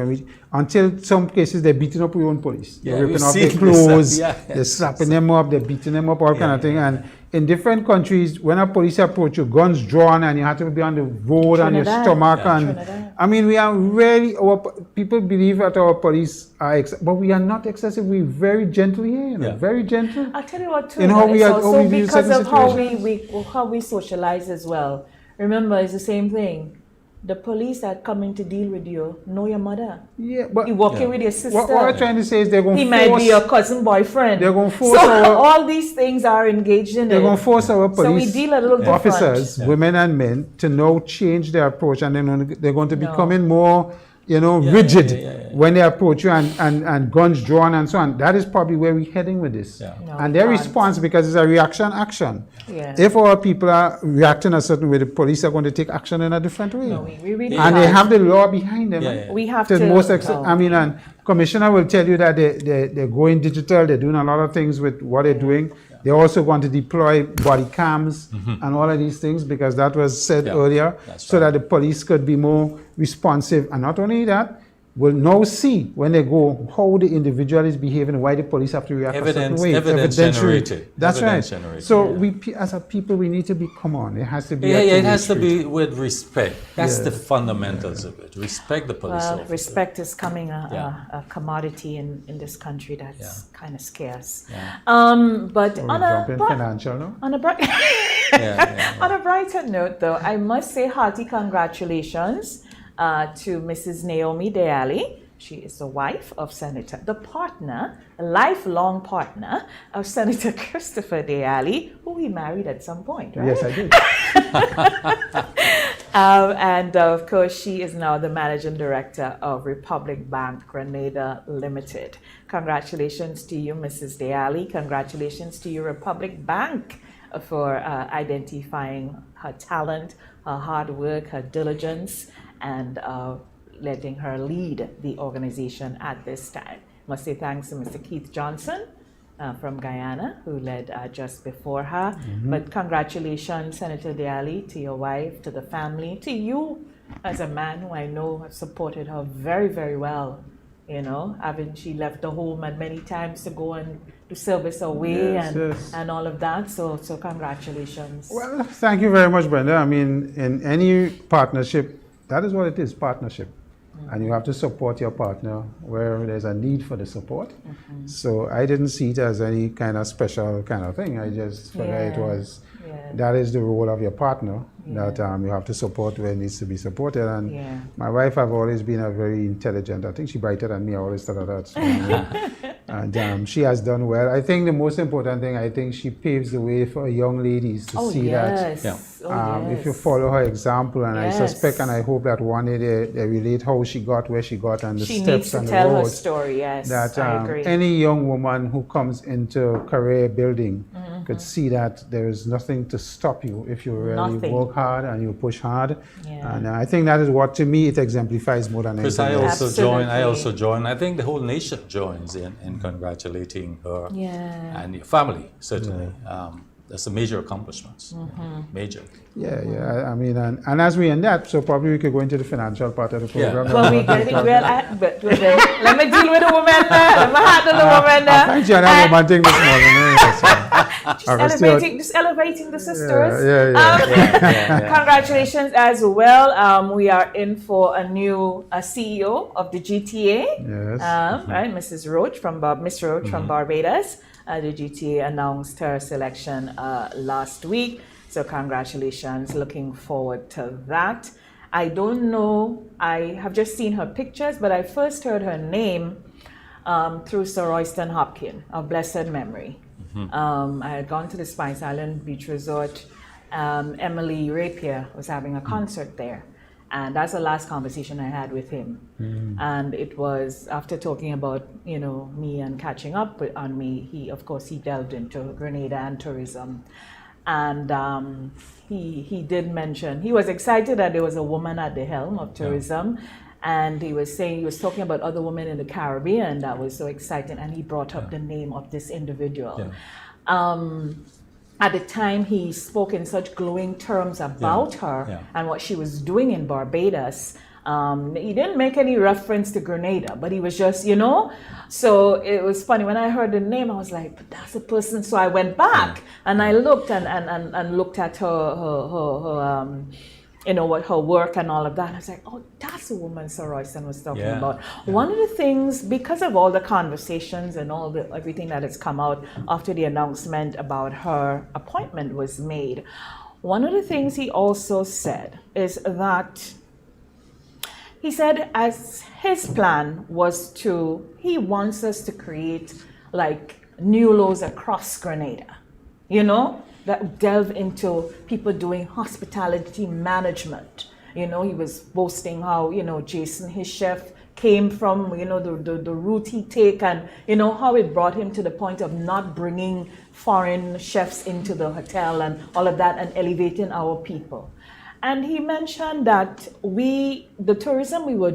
until some cases they're beating up your own police. They're ripping off their clothes, they're slapping them up, they're beating them up, all kind of thing. And in different countries, when a police approach you, guns drawn, and you have to be on the road on your stomach. I mean, we are really, people believe that our police are, but we are not excessive. We're very gentle here, you know, very gentle. I'll tell you what too, you know, how we also deal because of situations. how we socialize as well. Remember, it's the same thing. The police are coming to deal with you. Know your mother. Yeah, but you're walking with your sister. What I'm trying to say is they're going to force. He might be your cousin boyfriend. They're going to force all these things are engaged in They're going to force our police so we deal a little officers, women and men, to now change their approach, and then they're going to be becoming more, you know, rigid when they approach you and guns drawn and so on. That is probably where we're heading with this. And their response, because it's a reaction action. If our people are reacting a certain way, the police are going to take action in a different way. No, we really and they have the law behind them. We have to. I mean, and Commissioner will tell you that they're going digital. They're doing a lot of things with what they're doing. They're also going to deploy body cams and all of these things, because that was said earlier, so that the police could be more responsive. And not only that, will now see when they go how the individual is behaving, why the police have to react a certain way. Evidence generated. That's evidence right. Generated, so we, as a people, we need to be, come on, it has to be. It has to be with respect. That's the fundamentals of it. Respect the police officer. Respect is coming a commodity in this country that's kind of scarce. But on a brighter note, though, I must say hearty congratulations to Mrs. Naomi Deali. She is the wife of Senator, a lifelong partner of Senator Christopher Deali, who he married at some point, right? Yes, I did. And of course, she is now the managing director of Republic Bank Grenada Limited. Congratulations to you, Mrs. Deali. Congratulations to you, Republic Bank, for identifying her talent, her hard work, her diligence, and letting her lead the organization at this time. Must say thanks to Mr. Keith Johnson from Guyana, who led just before her. But congratulations, Senator Deali, to your wife, to the family, to you as a man who I know have supported her very, very well. You know, she left the home and many times to go and do service away and all of that. So congratulations. Well, thank you very much, Brenda. I mean, in any partnership, that is what it is, partnership. And you have to support your partner where there's a need for the support. So I didn't see it as any kind of special kind of thing. I just felt it was, that is the role of your partner, that you have to support where it needs to be supported. And my wife have always been a very intelligent, I think she's brighter than me, I always thought of that. So, And she has done well. I think the most important thing, I think she paves the way for young ladies to see that. If you follow her example, and I suspect and I hope that one day they relate how she got where she got and the she steps and needs to the tell her roads. story, yes. That I agree. any young woman who comes into career building could see that there is nothing to stop you if you really work hard and you push hard. And I think that is what, to me, it exemplifies more than anything else. I also join. I think the whole nation joins in congratulating her and your family, certainly. That's a major accomplishment. Major. I mean, and as we end that, so probably we could go into the financial part of the program. Well, we get it. Let me deal with the woman there. Let me handle the woman there. I find you another woman thing this morning. Just elevating the sisters. Congratulations as well. We are in for a new CEO of the GTA. Right, Mrs. Roach from Miss Roach from Barbados. The GTA announced her selection last week. So congratulations, looking forward to that. I don't know, I have just seen her pictures, but I first heard her name through Sir Royston Hopkins of blessed memory. I had gone to the Spice Island Beach Resort. Emily Rapier was having a concert there. And that's the last conversation I had with him. And it was after talking about, me and catching up on me, he delved into Grenada and tourism. And he did mention, he was excited that there was a woman at the helm of tourism. And he was talking about other women in the Caribbean that was so exciting. And he brought up the name of this individual. At the time, he spoke in such glowing terms about her and what she was doing in Barbados. He didn't make any reference to Grenada, but he was just, So it was funny. When I heard the name, I was like, but that's a person. So I went back and I looked and looked at her what her work and all of that. I was like, oh, that's the woman Sir Royston was talking about. One of the things, because of all the conversations and everything that has come out after the announcement about her appointment was made, one of the things he also said is that he said as his plan was he wants us to create like new laws across Grenada, that delve into people doing hospitality management. He was boasting how, Jason, his chef, came from, the route he take and, how it brought him to the point of not bringing foreign chefs into the hotel and all of that and elevating our people. And he mentioned that the tourism we were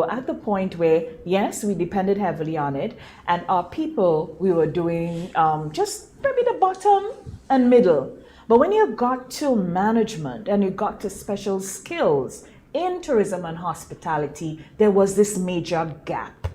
at the point where, yes, we depended heavily on it, and our people, we were doing just maybe the bottom and middle. But when you got to management and you got to special skills in tourism and hospitality, there was this major gap.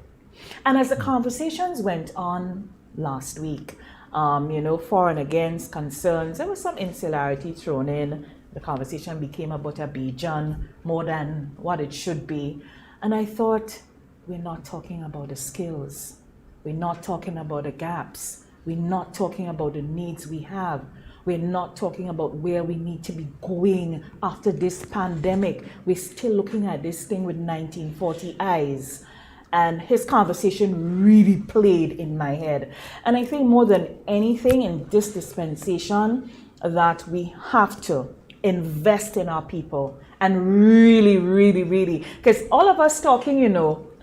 And as the conversations went on last week, for and against concerns, there was some insularity thrown in. The conversation became about Abidjan more than what it should be. And I thought, we're not talking about the skills. We're not talking about the gaps. We're not talking about the needs we have. We're not talking about where we need to be going after this pandemic. We're still looking at this thing with 1940 eyes. And his conversation really played in my head. And I think more than anything in this dispensation, that we have to invest in our people and really, really, really, because all of us talking,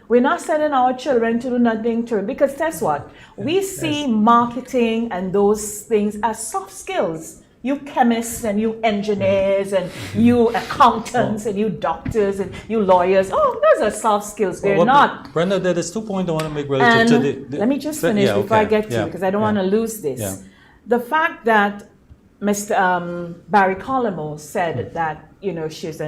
we're not sending our children to do nothing because guess what? We see marketing and those things as soft skills. You chemists and you engineers and you accountants and you doctors and you lawyers. Oh, those are soft skills. They're not. Brenda, there's 2 points I want to make relative to the let me just finish before I get to you because I don't want to lose this. The fact that Mr. Barry Collimo said that, she's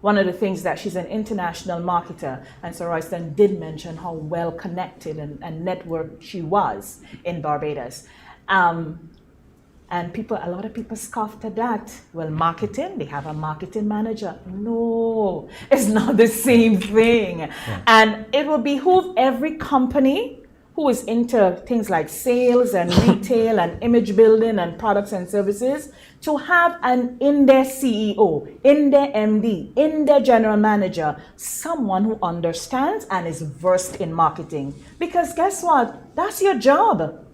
one of the things that she's an international marketer, and Sir Royston did mention how well connected and networked she was in Barbados. And a lot of people scoffed at that. Well, marketing, they have a marketing manager. No, it's not the same thing. And it will behoove every company who is into things like sales and retail and image building and products and services to have in their CEO, in their MD, in their general manager, someone who understands and is versed in marketing. Because guess what? That's your job.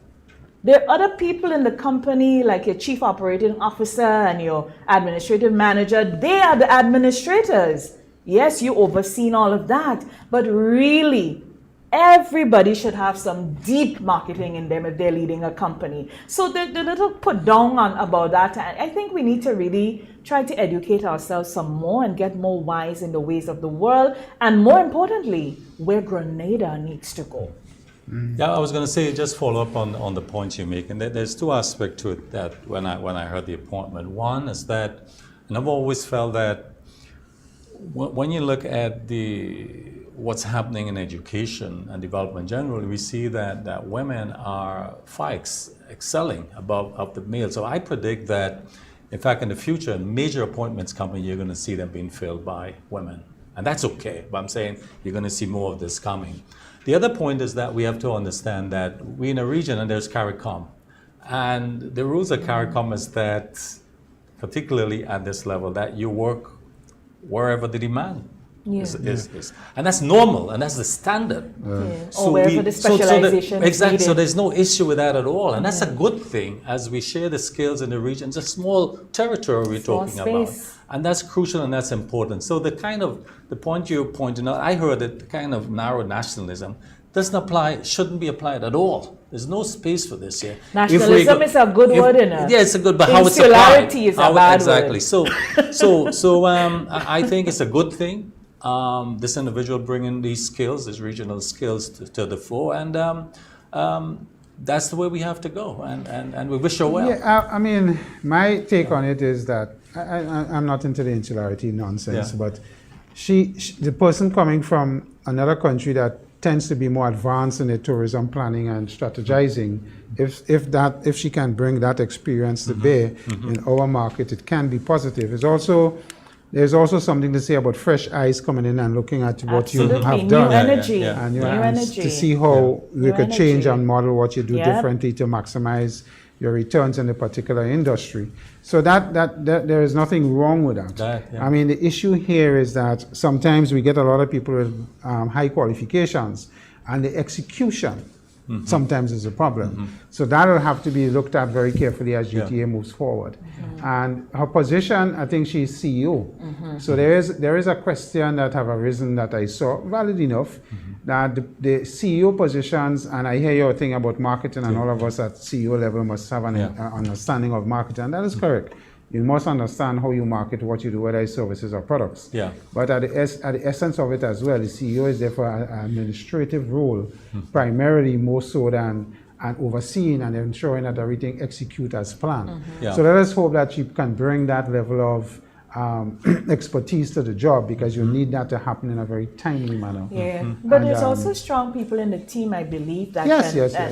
There are other people in the company, like your chief operating officer and your administrative manager. They are the administrators. Yes, you overseen all of that, but really, everybody should have some deep marketing in them if they're leading a company. So the little put down on about that, I think we need to really try to educate ourselves some more and get more wise in the ways of the world, and more importantly, where Grenada needs to go. Yeah, I was going to say, just follow up on the points you make, and there's two aspects to it that when I heard the appointment. One is that, and I've always felt that when you look at what's happening in education and development generally, we see that women are far excelling above the male. So I predict that, in fact, in the future, in major appointments company, you're going to see them being filled by women. And that's okay, but I'm saying you're going to see more of this coming. The other point is that we have to understand that we're in a region and there's CARICOM. And the rules of CARICOM is that, particularly at this level, that you work wherever the demand is. And that's normal, and that's the standard. So or wherever the specialization is exactly, needed. so there's no issue with that at all. And that's a good thing as we share the skills in the region. It's a small territory we're talking about. And that's crucial and that's important. So the point you're pointing out, I heard that the kind of narrow nationalism doesn't apply, shouldn't be applied at all. There's no space for this here. Nationalism is a good word in it. Yeah, it's a good, but how it's applied. Insularity is a bad exactly. word. So I think it's a good thing. This individual bringing these skills, these regional skills to the fore, and that's the way we have to go. And we wish her well. Yeah, I mean, my take on it is that I'm not into the insularity nonsense, but the person coming from another country that tends to be more advanced in the tourism planning and strategizing, if she can bring that experience to bear in our market, it can be positive. There's also something to say about fresh eyes coming in and looking at what you have done. New energy. And New energy. to see how we could change and model what you do differently to maximize your returns in a particular industry. So that there is nothing wrong with that. I mean, the issue here is that sometimes we get a lot of people with high qualifications, and the execution sometimes is a problem. So that will have to be looked at very carefully as GTA moves forward. And her position, I think she's CEO. So there is a question that have arisen that I saw, valid enough, that the CEO positions, and I hear your thing about marketing, and all of us at CEO level must have an understanding of marketing, and that is correct. You must understand how you market what you do, whether it's services or products. But at the essence of it as well, the CEO is there for an administrative role, primarily more so than overseeing and ensuring that everything executes as planned. So let us hope that you can bring that level of expertise to the job, because you need that to happen in a very timely manner. But there's also strong people in the team, I believe, that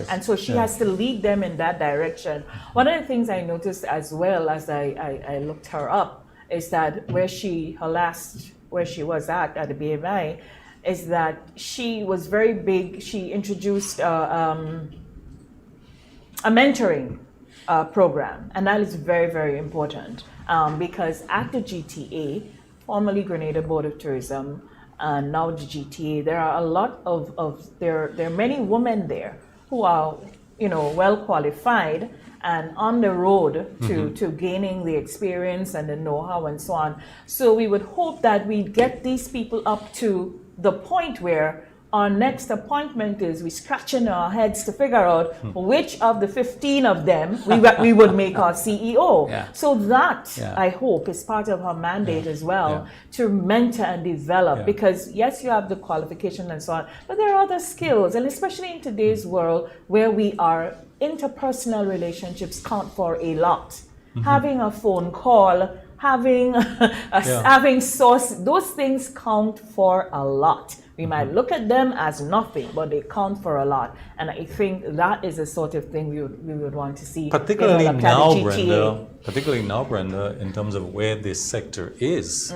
and so she has to lead them in that direction. One of the things I noticed as well as I looked her up is that where she was at the BMI, is that she was very big. She introduced a mentoring program, and that is very, very important. Because at the GTA, formerly Grenada Board of Tourism, and now the GTA, there are a lot there are many women there who are, well qualified and on the road to gaining the experience and the know-how and so on. So we would hope that we get these people up to the point where our next appointment is we scratching our heads to figure out which of the 15 of them we would make our CEO. So that, I hope, is part of her mandate as well, to mentor and develop, because yes, you have the qualification and so on, but there are other skills, and especially in today's world where we are, interpersonal relationships count for a lot. Having a phone call, having source, those things count for a lot. We might look at them as nothing, but they count for a lot. And I think that is the sort of thing we would want to see. Particularly now, Brenda, in terms of where this sector is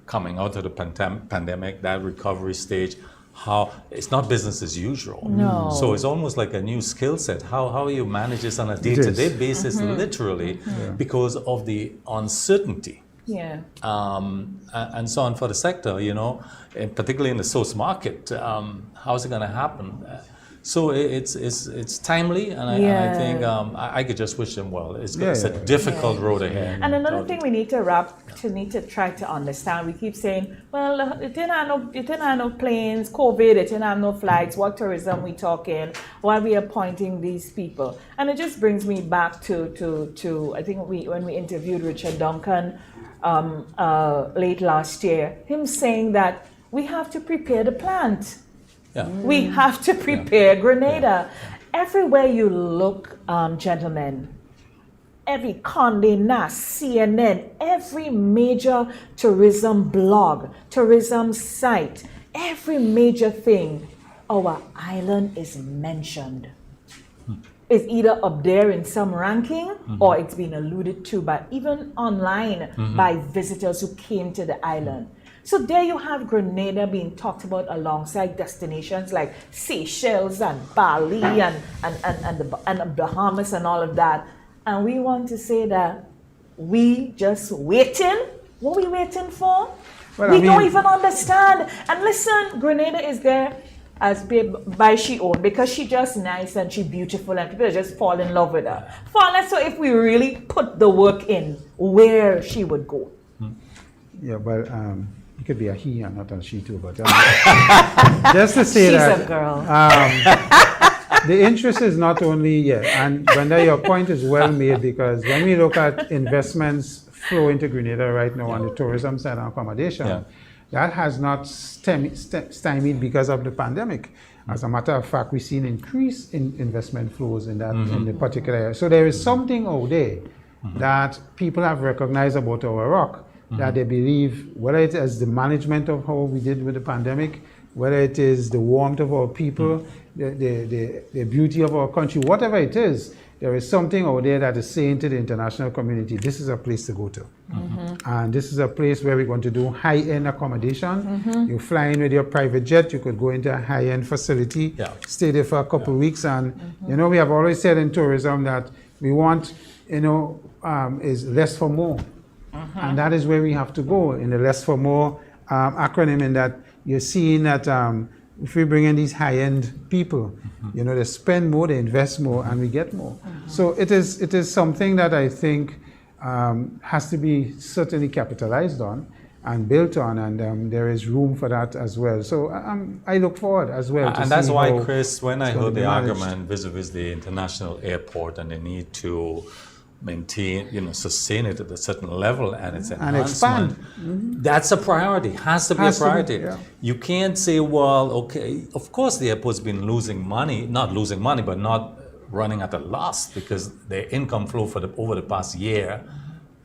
coming out of the pandemic, that recovery stage, how it's not business as usual. No. So it's almost like a new skill set. How you manage this on a day-to-day basis, literally, because of the uncertainty. Yeah. And so on for the sector, you know, and particularly in the source market. How is it going to happen? So it's timely, and I think I could just wish them well. It's a difficult road ahead. And another thing we need to try to understand. We keep saying, well, it didn't have no planes, COVID, it didn't have no flights. What tourism we talking? Why we appointing these people? And it just brings me back to I think when we interviewed Richard Duncan late last year, him saying that we have to prepare the plant. Yeah. We have to prepare Grenada. Everywhere you look, gentlemen, every Condé Nast, CNN, every major tourism blog, tourism site, every major thing, our island is mentioned. It's either up there in some ranking or it's been alluded to by even online by visitors who came to the island. So there you have Grenada being talked about alongside destinations like Seychelles and Bali and the Bahamas and all of that. And we want to say that we just waiting. What are we waiting for? Well, we don't even understand. And listen, Grenada is there as by she own because she just nice and she beautiful and people just fall in love with her. So if we really put the work in, where she would go. Yeah, well, it could be a he and not a she too, but just to say she's that a girl. The interest is not only and Brenda, your point is well made, because when we look at investments flow into Grenada right now on the tourism side and accommodation, that has not stymied because of the pandemic. As a matter of fact, we've seen increase in investment flows in that in the particular area. So there is something out there that people have recognized about our rock. That they believe, whether it is the management of how we did with the pandemic, whether it is the warmth of our people, the beauty of our country, whatever it is, there is something out there that is saying to the international community, this is a place to go to. And this is a place where we're going to do high-end accommodation. You fly in with your private jet, you could go into a high-end facility, stay there for a couple of weeks. And, you know, we have always said in tourism that we want, is less for more. And that is where we have to go in the less for more acronym, in that you're seeing that if we bring in these high-end people, you know, they spend more, they invest more, and we get more. So it is something that I think has to be certainly capitalized on and built on, and there is room for that as well. So I look forward as well to and that's see why, how Chris, when I heard the managed. argument vis-a-vis the international airport and the need to maintain, sustain it at a certain level and its enhancement, that's a priority, has to be a priority. You can't say, well, okay, of course the airport's been losing money, not losing money, but not running at a loss, because their income flow over the past year,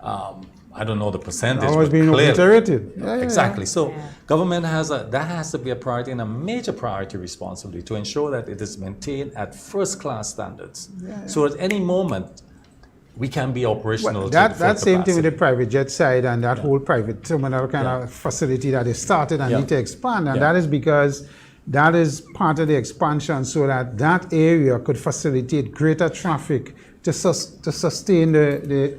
I don't know the percentage, always but being clearly, obliterated. Exactly. So government that has to be a priority, and a major priority responsibility, to ensure that it is maintained at first-class standards. So at any moment, we can be operational. Well, that same thing with the private jet side and that whole private terminal kind of facility that they started and need to expand. And that is because that is part of the expansion, so that that area could facilitate greater traffic to sustain the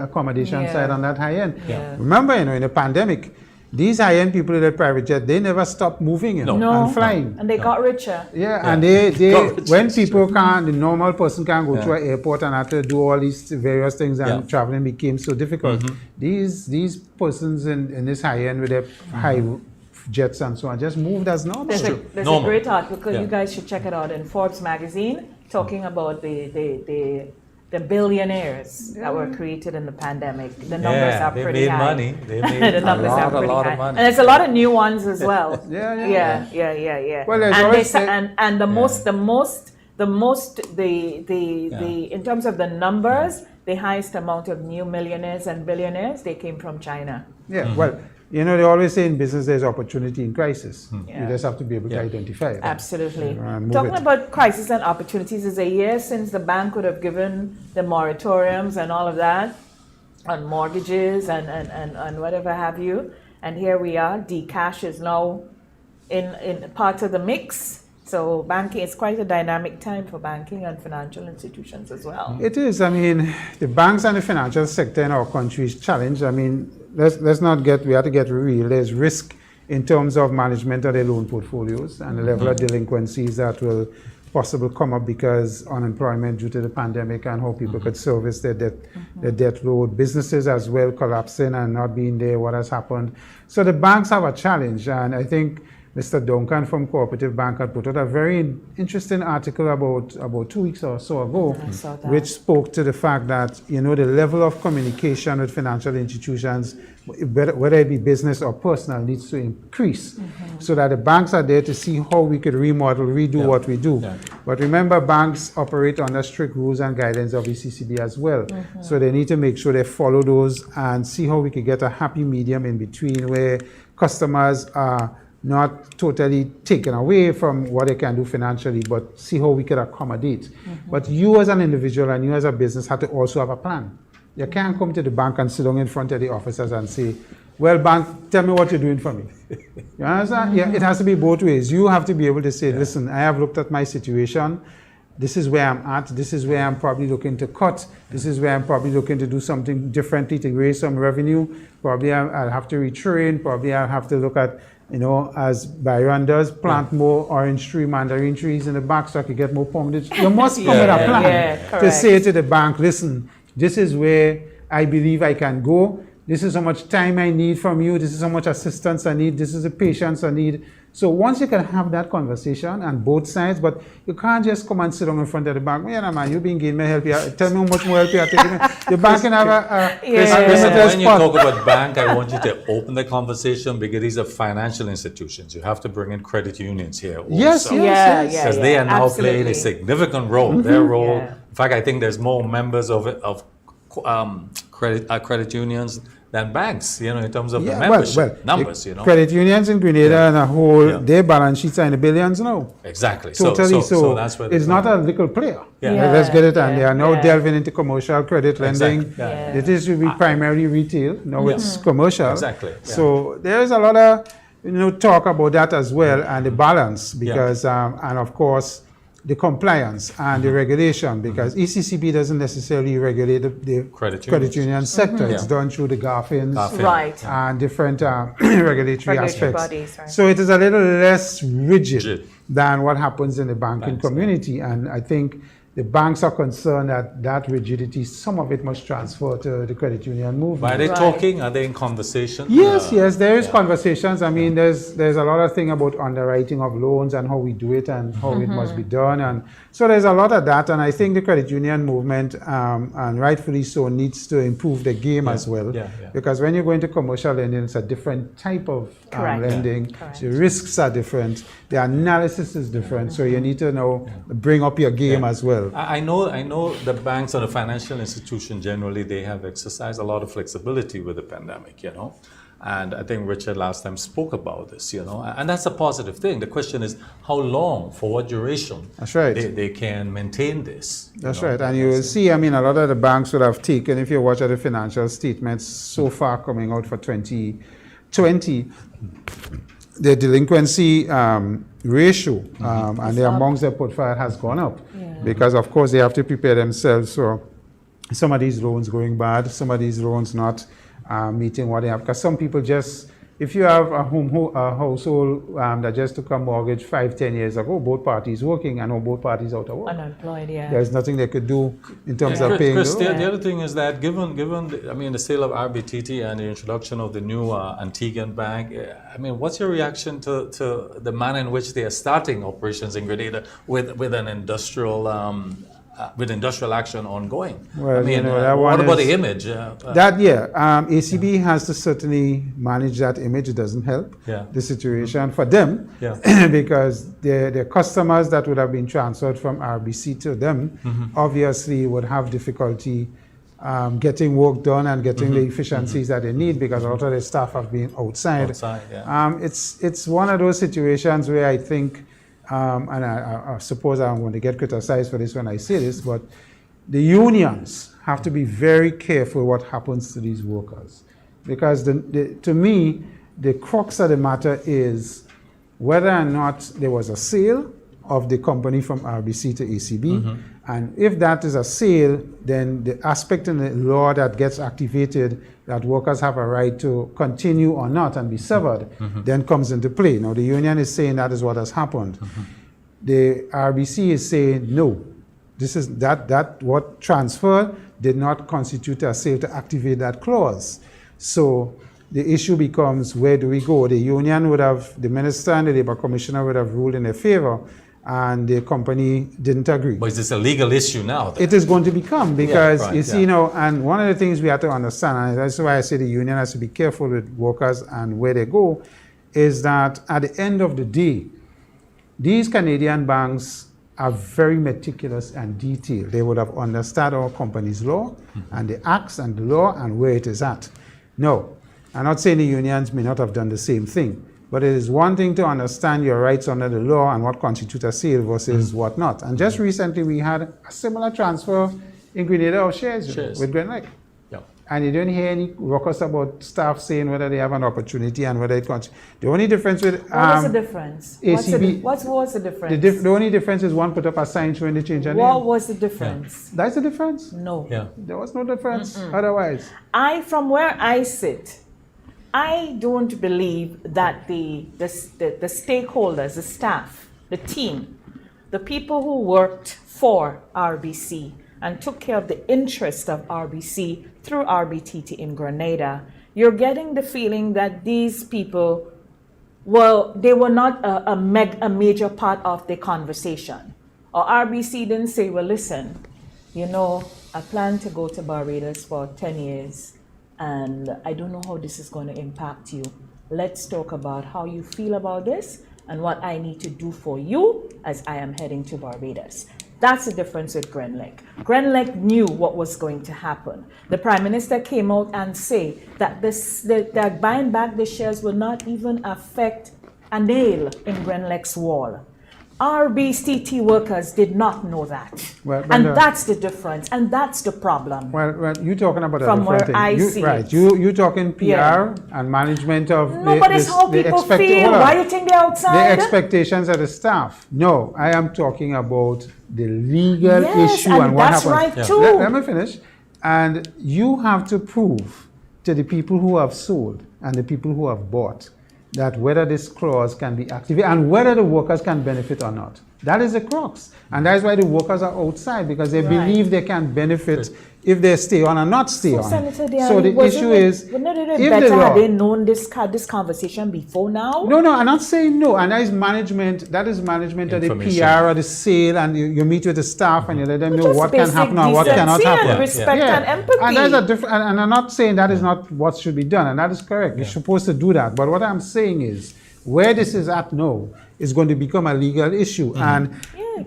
accommodation side on that high end. Remember, in the pandemic, these high-end people in the private jet, they never stopped moving and flying. And they got richer. And they when people can't, the normal person can't go to an airport and have to do all these various things, and traveling became so difficult. These persons in this high-end with their high jets and so on just moved as normal. There's a great article, you guys should check it out, in Forbes magazine, talking about the billionaires that were created in the pandemic. The numbers are pretty high. Money. They made the numbers are pretty a lot high. of money. And there's a lot of new ones as well. Well, in terms of the numbers, the highest amount of new millionaires and billionaires, they came from China. Well, they always say in business there's opportunity in crisis. You just have to be able to identify it. Absolutely. Talking about crisis and opportunities, is a year since the bank would have given the moratoriums and all of that on mortgages and whatever have you. And here we are. Cash is now in part of the mix. So banking is quite a dynamic time for banking and financial institutions as well. It is. I mean, the banks and the financial sector in our country is challenged. I mean, let's not get, we have to get real. There's risk in terms of management of their loan portfolios and the level of delinquencies that will possibly come up because unemployment due to the pandemic and how people could service their debt load. Businesses as well collapsing and not being there, what has happened. So the banks have a challenge, and I think Mr. Duncan from Cooperative Bank had put out a very interesting article about 2 weeks or so ago, which spoke to the fact that, you know, the level of communication with financial institutions, whether it be business or personal, needs to increase so that the banks are there to see how we could remodel, redo what we do. But remember, banks operate under strict rules and guidance of ECCB as well. So they need to make sure they follow those and see how we could get a happy medium in between where customers are not totally taken away from what they can do financially, but see how we can accommodate. But you as an individual and you as a business have to also have a plan. You can't come to the bank and sit down in front of the officers and say, well, bank, tell me what you're doing for me. You understand? Yeah, it has to be both ways. You have to be able to say, listen, I have looked at my situation. This is where I'm at. This is where I'm probably looking to cut. This is where I'm probably looking to do something differently to raise some revenue. Probably I'll have to retrain. Probably I'll have to look at, you know, as Byron does, plant more orange tree, mandarin trees in the back so I can get more poundage. You must come with a plan to say to the bank, listen, this is where I believe I can go. This is how much time I need from you. This is how much assistance I need. This is the patience I need. So once you can have that conversation on both sides, but you can't just come and sit down in front of the bank. Yeah, man, you've been giving me help here. Tell me how much more help you are taking. The bank can have a when you talk about bank, I want you to open the conversation because these are financial institutions. You have to bring in credit unions here also. Yes. Because they are now playing a significant role. Their role, in fact, I think there's more members of credit unions than banks, you know, in terms of the membership numbers, you know. Credit unions in Grenada and a whole, their balance sheets are in the billions now. Exactly. Totally. So that's where it's not a little player. Let's get it. And they are now delving into commercial credit lending. It used to be primarily retail. Now it's commercial. Exactly. So there's a lot of, you know, talk about that as well and the balance because, and of course, the compliance and the regulation, because ECCB doesn't necessarily regulate the credit union sector. It's done through the GAFINs and different regulatory aspects. Bodies, So it is a little less rigid than what happens in the banking community. And I think the banks are concerned that that rigidity, some of it must transfer to the credit union movement. But are they talking? Are they in conversation? Yes, there is conversations. I mean, there's a lot of thing about underwriting of loans and how we do it and how it must be done. And so there's a lot of that. And I think the credit union movement, and rightfully so, needs to improve the game as well. Because when you go into commercial lending, it's a different type of lending. The risks are different. The analysis is different. So you need to now bring up your game as well. I know the banks and the financial institution generally, they have exercised a lot of flexibility with the pandemic, you know. And I think Richard last time spoke about this, you know, and that's a positive thing. The question is how long, for what duration they can maintain this. That's right. And you will see, I mean, a lot of the banks would have taken, if you watch the financial statements so far coming out for 2020, the delinquency ratio and the amounts they put forward has gone up because, of course, they have to prepare themselves for some of these loans going bad, some of these loans not meeting what they have. Because some people just, if you have a household that just took a mortgage 5-10 years ago, both parties working and both parties out of work. Unemployed, There's nothing they could do in terms of paying. Chris, the other thing is that given the sale of RBTT and the introduction of the new Antiguan Bank, I mean, what's your reaction to the manner in which they are starting operations in Grenada with an industrial with industrial action ongoing? Well, I mean, what about the image? ACB has to certainly manage that image. It doesn't help the situation for them because the customers that would have been transferred from RBC to them obviously would have difficulty getting work done and getting the efficiencies that they need because a lot of their staff have been outside. It's one of those situations where I think and I suppose I'm going to get criticized for this when I say this, but the unions have to be very careful what happens to these workers. Because to me, the crux of the matter is whether or not there was a sale of the company from RBC to ACB. And if that is a sale, then the aspect in the law that gets activated that workers have a right to continue or not and be severed then comes into play. Now, the union is saying that is what has happened. The RBC is saying no. This is that what transfer did not constitute a sale to activate that clause. So the issue becomes, where do we go? The union would have, the minister and the labor commissioner would have ruled in their favor, and the company didn't agree. But is this a legal issue now, then? It is going to become, because you see, yeah. And one of the things we have to understand, and that's why I say the union has to be careful with workers and where they go, is that at the end of the day, these Canadian banks are very meticulous and detailed. They would have understood our company's law and the acts and the law and where it is at. No, I'm not saying the unions may not have done the same thing, but it is one thing to understand your rights under the law and what constitutes a sale versus what not. And just recently we had a similar transfer in Grenada of shares. With Glen Lake. And you don't hear any ruckus about staff saying whether they have an opportunity and whether it contributes. The only difference with what was the difference? ACB, what was the difference? the only difference is one put up a sign showing the change of name. What was the difference? That's the difference? No. There was no difference otherwise. From where I sit, I don't believe that the stakeholders, the staff, the team, the people who worked for RBC and took care of the interest of RBC through RBTT in Grenada, you're getting the feeling that these people, well, they were not a major part of the conversation. Or RBC didn't say, well, listen, I plan to go to Barbados for 10 years, and I don't know how this is going to impact you. Let's talk about how you feel about this and what I need to do for you as I am heading to Barbados. That's the difference with Glen Lake. Glen Lake knew what was going to happen. The Prime Minister came out and said that that buying back the shares will not even affect a nail in Glen Lake's wall. RBCT workers did not know that. Well, and that's the difference, and that's the problem. Well, you're talking about a from different where thing. I see right. it. You're talking PR and management of no, but it's how people feel. Why you think they're outside? The expectations of the staff. No, I am talking about the legal issue and what happens. That's right too. Let me finish. And you have to prove to the people who have sold and the people who have bought that whether this clause can be activated and whether the workers can benefit or not. That is the crux. And that is why the workers are outside, because they believe they can benefit if they stay on or not stay on. Senator So the issue is, if had they known this conversation before now? No, I'm not saying no. And that is management of the PR or the sale, and you meet with the staff and you let them know what can happen or what cannot happen. And respect and empathy. And that's a different. And I'm not saying that is not what should be done, and that is correct. You're supposed to do that. But what I'm saying is, where this is at now is going to become a legal issue. And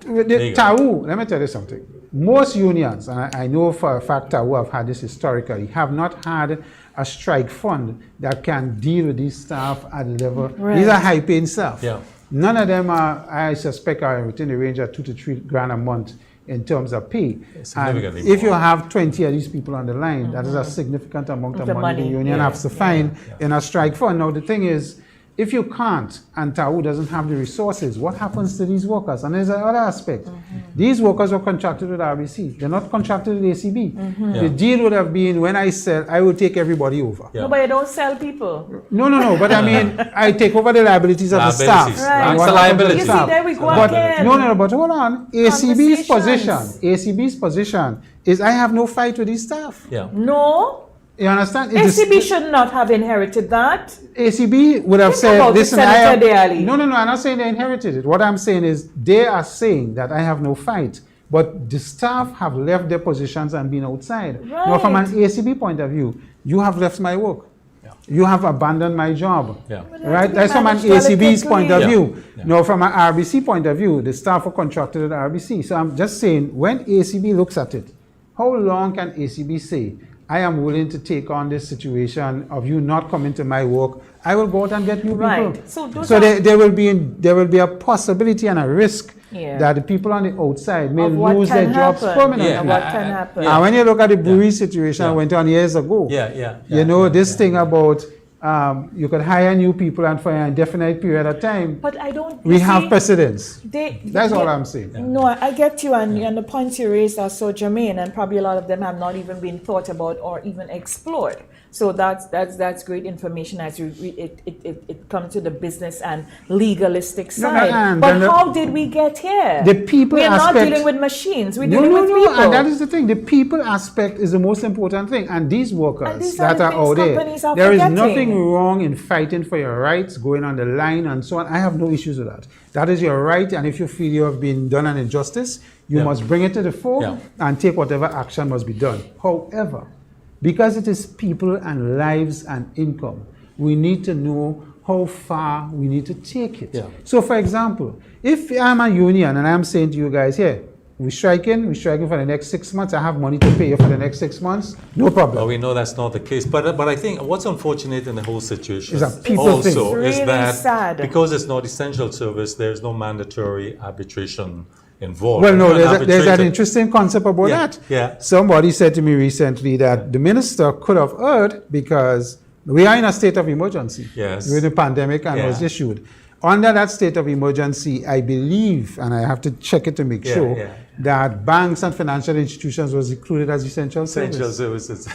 the TAU, let me tell you something. Most unions, and I know for a fact TAU have had this historically, have not had a strike fund that can deal with these staff at the level. These are high-paying staff. None of them are, I suspect, are within the range of $2 to $3 grand a month in terms of pay. And if you have 20 of these people on the line, that is a significant amount of money the union has to find in a strike fund. Now, the thing is, if you can't, and TAU doesn't have the resources, what happens to these workers? And there's another aspect. These workers were contracted with RBC. They're not contracted with ACB. The deal would have been, when I sell, I will take everybody over. No, but you don't sell people. No. But I mean, I take over the liabilities of the staff. Right. It's a liability. You see, there we go again. No, but hold on. ACB's position is, I have no fight with these staff. No. You understand? ACB should not have inherited that. ACB would have said, listen, I'm not saying they inherited it. What I'm saying is, they are saying that I have no fight, but the staff have left their positions and been outside. Right. Now, from an ACB point of view, you have left my work. You have abandoned my job. Right? That's from an ACB's point of view. Now, from an RBC point of view, the staff are contracted at RBC. So I'm just saying, when ACB looks at it, how long can ACB say, I am willing to take on this situation of you not coming to my work? I will go out and get new people. So there will be a possibility and a risk that the people on the outside may lose their jobs permanently. What can happen? And when you look at the brewery situation that went on years ago, this thing about you could hire new people and for an indefinite period of time. But I don't. We have precedents. That's all they- I'm saying. No, I get you, and the points you raised are so germane, and probably a lot of them have not even been thought about or even explored. So that's great information as it comes to the business and legalistic side. But how did we get here? The people We're not aspect- dealing with machines. We're dealing with people. And that is the thing. The people aspect is the most important thing. And these workers And these that are are the out things there, companies are there is forgetting. nothing wrong in fighting for your rights, going on the line and so on. I have no issues with that. That is your right. And if you feel you have been done an injustice, you must bring it to the fore and take whatever action must be done. However, because it is people and lives and income, we need to know how far we need to take it. So for example, if I'm a union and I'm saying to you guys, here, we're striking for the next 6 months, I have money to pay you for the next 6 months, no problem. Well, we know that's not the case. But I think what's unfortunate in the whole situation It's a people also thing. is Really that sad. because it's not essential service, there's no mandatory arbitration involved. Well, no, You're an there's an arbitrator. interesting concept about that. Yeah. Somebody said to me recently that the minister could have heard because we are in a state of emergency. Yes. With the pandemic and was issued. Under that state of emergency, I believe, and I have to check it to make sure, that banks and financial institutions was included as essential services.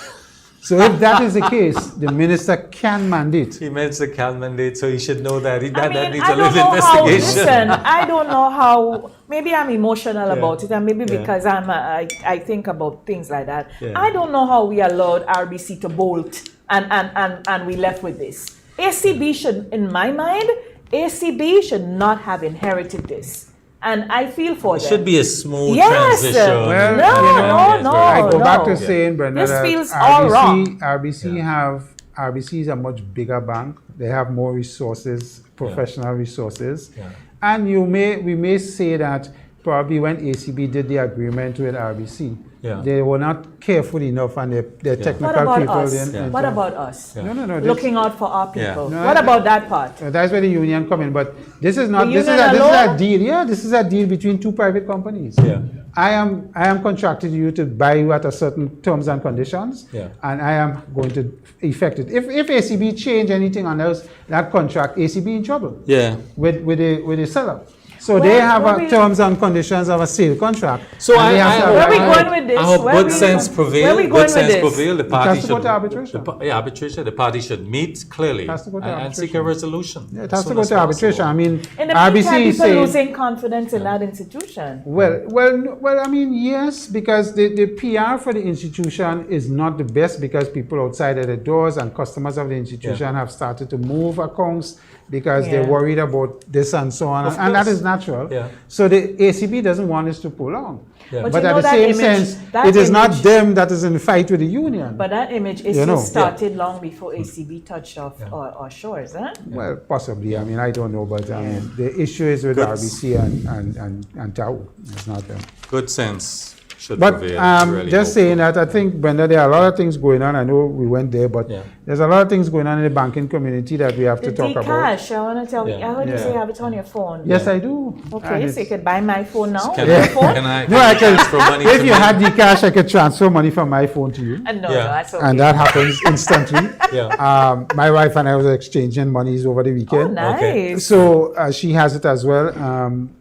So if that is the case, the minister can mandate. He meant the can mandate, so he should know that that needs I a don't little know how. investigation. Listen, I don't know how. Maybe I'm emotional about it, and maybe because I think about things like that. I don't know how we allowed RBC to bolt and we left with this. ACB should, in my mind, ACB should not have inherited this. And I feel for them. It should be a smooth Yes. transition. Well, No, I go back to no. saying, Brenda, This that feels all wrong. RBC is a much bigger bank. They have more resources, professional resources. And we may say that probably when ACB did the agreement with RBC, they were not careful enough and their technical What about people us? didn't. What about us? No. Looking out for our people. No, What about that part? That's where the union come in. But this is not. The This is union a alone? deal. Yeah, this is a deal between two private companies. I am contracted you to buy you at a certain terms and conditions, and I am going to effect it. If ACB change anything on that contract, ACB in trouble. With the seller. So they have terms and conditions of a sale contract. So where are we going with this? I hope good sense prevail. Where are we going Good sense with this? prevail. The It party has to go should to arbitration. arbitration. The party should meet clearly has to go to and seek a arbitration. resolution. Yeah, it has to go to arbitration. I mean, In the RBC meantime, is people saying, losing confidence in that institution. Well, I mean, yes, because the PR for the institution is not the best because people outside of the doors and customers of the institution have started to move accounts because they're worried about this and so on, and that is natural. So the ACB doesn't want us to prolong. But But you at know the that same image- sense, that it is not image- them that is in the fight with the union. But that image is started long before ACB touched off our shores, huh? Well, possibly. I mean, I don't know, but I mean, the issue is with Good. RBC and Tau. It's not them. Good sense should But prevail. Really just hopeful. saying that, I think, Brenda, there are a lot of things going on. I know we went there, but there's a lot of things going on in the banking community that we have The to talk about. Dcash, I want to tell you, I heard you Yeah. say you have it on your phone. Yes, I do. Okay, so you could buy my phone now. Can with I- your phone? can I- No, I can. transfer money If to you me? had the cash, I could transfer money from my phone to you. No, that's okay. And that happens instantly. My wife and I was exchanging monies over the weekend. Oh, nice. So she has it as well.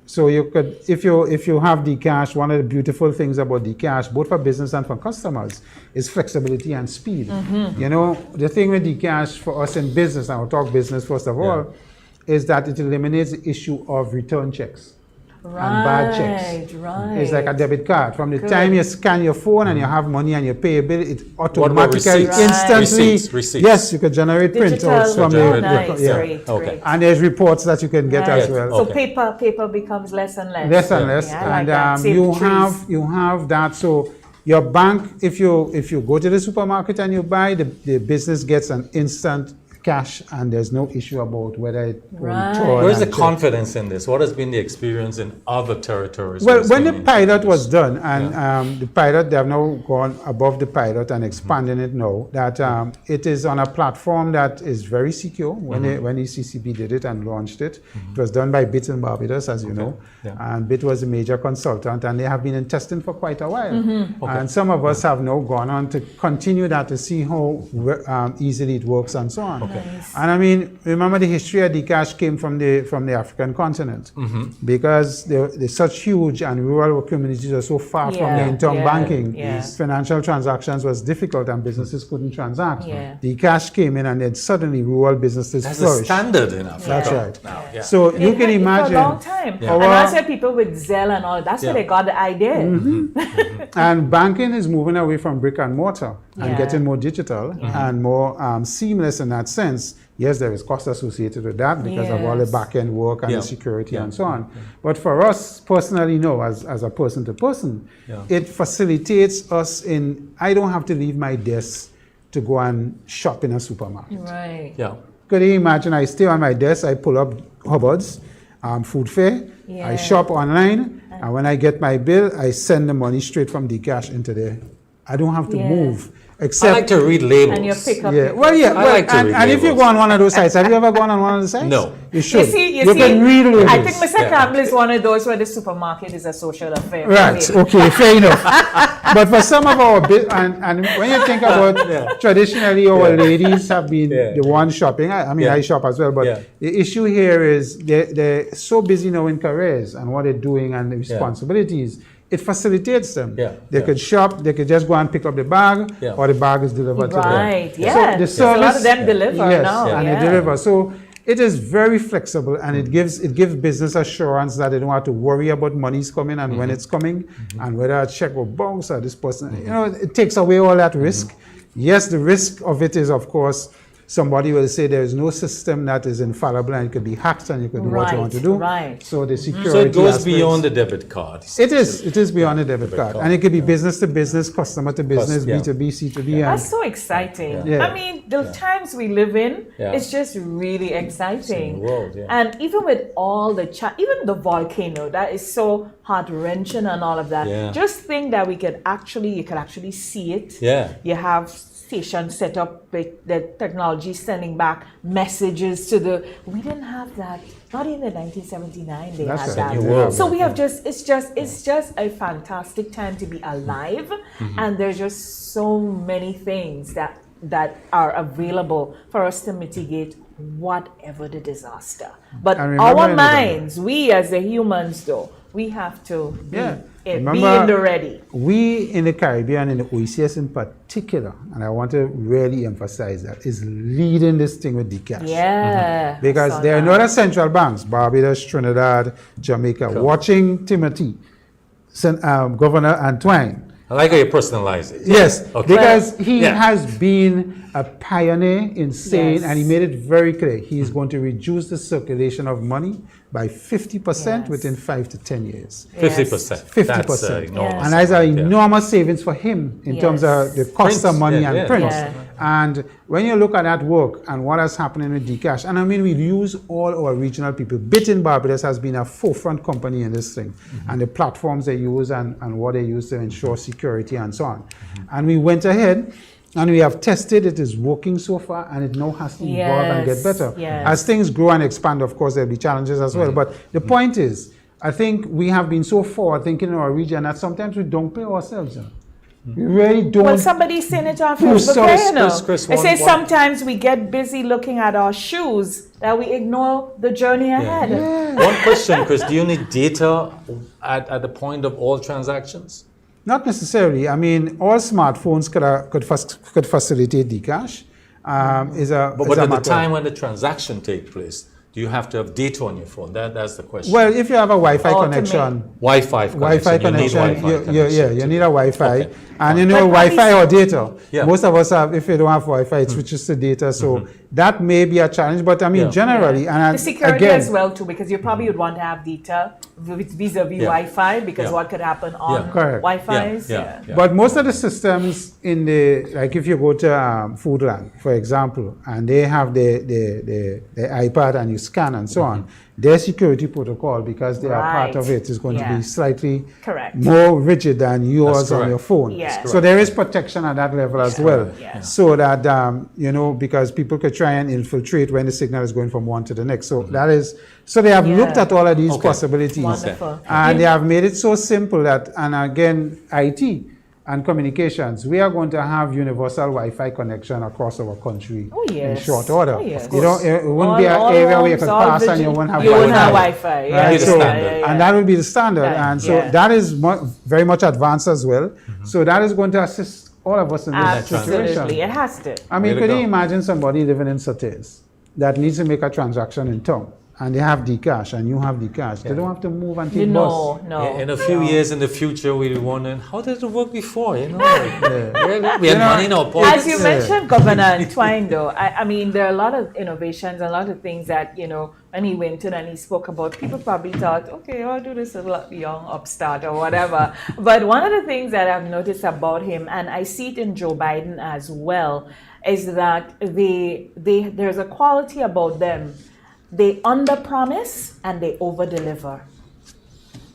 So you could, if you have Dcash, one of the beautiful things about Dcash, both for business and for customers, is flexibility and speed. Mm-hmm. You know, the thing with Dcash for us in business, and I'll talk business first of all, is that it eliminates the issue of return checks. And bad checks. Right. It's like a debit card. From the Good. time you scan your phone and you have money and you pay a bill, it automatically, receipts? instantly, Receipts. yes, you could generate Digital. printouts from Oh, the, nice. yeah. Great, great. And there's reports that you can get as Right. well. So paper becomes less and less. Less and less, Yeah, I like and that. Save you the trees. have that. So your bank, if you go to the supermarket and you buy, the business gets an instant cash, and there's no issue about whether it will Right. return Where's the and check. confidence in this? What has been the experience in other territories? Well, where it's when the been pilot was introduced? done, and the pilot, they have now gone above the pilot and expanding it now, that it is on a platform that is very secure. When the CCB did it and launched it, it was done by BIT in Barbados, as you know, and BIT was a major consultant, and they have been in testing for quite a while. And some of us have now gone on to continue that to see how easily it works and so on. Okay. And I mean, remember the history of Dcash came from the African continent, because there's such huge and rural communities are so far from the interbank banking. Financial transactions was difficult and businesses couldn't transact. Dcash came in and then suddenly rural businesses flourished. That's a standard in Africa. That's right. Now, So you can imagine. For a long time. And that's why people with Zelle and all, that's where they got the idea. And banking is moving away from brick and mortar and getting more digital and more seamless in that sense. Yes, there is cost associated with that because of all the back-end work and the security and so on. But for us personally, no, as a person to person, it facilitates us in, I don't have to leave my desk to go and shop in a supermarket. Right. Yeah. Could you imagine, I stay on my desk, I pull up Hubbard's, food fair, I shop online, and when I get my bill, I send the money straight from Dcash into there. I don't have to move. Except, I like to read labels. And you pick up. I like to read labels. And if you go on one of those sites, have you ever gone on one of the sites? No. You should. You can read labels. I think Mr. Campbell is one of those where the supermarket is a social affair. Right, okay, fair enough. But for some of our, and when you think about traditionally our ladies have been the ones shopping. I mean, I shop as well, but the issue here is they're so busy now in careers and what they're doing and the responsibilities. It facilitates them. They could shop, they could just go and pick up the bag, or the bag is delivered to them. Right, So the service, a lot of them deliver now. And they deliver. So it is very flexible, and it gives business assurance that they don't have to worry about money's coming and when it's coming, and whether a check will bounce or this person. You know, it takes away all that risk. Yes, the risk of it is, of course, somebody will say there is no system that is infallible and it could be hacked and you could do what you want to do. So the security. So it goes aspects, beyond the debit card. It is beyond the debit card. And it could be business to business, customer to business, B2B, C2B. That's so exciting. I mean, the times we live in, it's just really exciting. And even with all the even the volcano, that is so heart-wrenching and all of that. Just think that you could actually see it. You have stations set up with the technology sending back messages to we didn't have that. Not even in 1979 they had that. So we have it's just a fantastic time to be alive, and there's just so many things that are available for us to mitigate whatever the disaster. But our minds, we as the humans though, we have to be in the ready. We in the Caribbean, in the OECS in particular, and I want to really emphasize that, is leading this thing with Dcash. Because there are no other central banks, Barbados, Trinidad, Jamaica, watching Timothy, Governor Antoine. I like how you personalize it. Yes, because he has been a pioneer in saying, and he made it very clear, he is going to reduce the circulation of money by 50% within 5 to 10 years. 50%. 50%. That's enormous. And that's an enormous savings for him in terms of the cost of money and prints. And when you look at that work and what is happening with Dcash, and I mean, we use all our regional people. BIT in Barbados has been a forefront company in this thing, and the platforms they use and what they use to ensure security and so on. And we went ahead and we have tested, it is working so far, and it now has to evolve and get better. As things grow and expand, of course, there'll be challenges as well. But the point is, I think we have been so forward thinking in our region that sometimes we don't play ourselves. We really don't. Well, somebody's saying it on Facebook, They say sometimes we get busy looking at our shoes that we ignore the journey ahead. One question, Chris, do you need data at the point of all transactions? Not necessarily. I mean, all smartphones could facilitate Dcash. But at the time when the transaction takes place, do you have to have data on your phone? That's the question. Well, if you have a Wi-Fi connection, you need a Wi-Fi, and you know, Wi-Fi or data. Most of us have. If you don't have Wi-Fi, it switches to data. So that may be a challenge. But I mean, generally, and the security as well too, because you probably would want to have data vis-a-vis Wi-Fi, because what could happen on Wi-Fi's. But most of the systems in like if you go to Foodland, for example, and they have the iPad and you scan and so on, their security protocol, because they are part of it, is going to be slightly more rigid than yours on your phone. So there is protection at that level as well. So that, you know, because people could try and infiltrate when the signal is going from one to the next. So that is, so they have looked at all of these possibilities. Wonderful. And they have made it so simple that, and again, IT, and communications, we are going to have universal Wi-Fi connection across our country in short order. Oh, yes. You know, it wouldn't be an area where you could pass and you won't have Wi-Fi. Right? Yeah, So, yeah. and that will be the standard. And so that is very much advanced as well. So that is going to assist all of us in this situation. Absolutely, it has to. I mean, could you imagine somebody living in Satis that needs to make a transaction in town? And they have Dcash, and you have Dcash. They don't have to move and take bus. In a few years in the future, we'll be wondering, how did it work before? You know, we had money in our pockets. As you mentioned, Governor Entwine, though, I mean, there are a lot of innovations, a lot of things that, you know, when he went in and he spoke about, people probably thought, okay, I'll do this little young upstart or whatever. But one of the things that I've noticed about him, and I see it in Joe Biden as well, is that there's a quality about them. They under-promise and they over-deliver.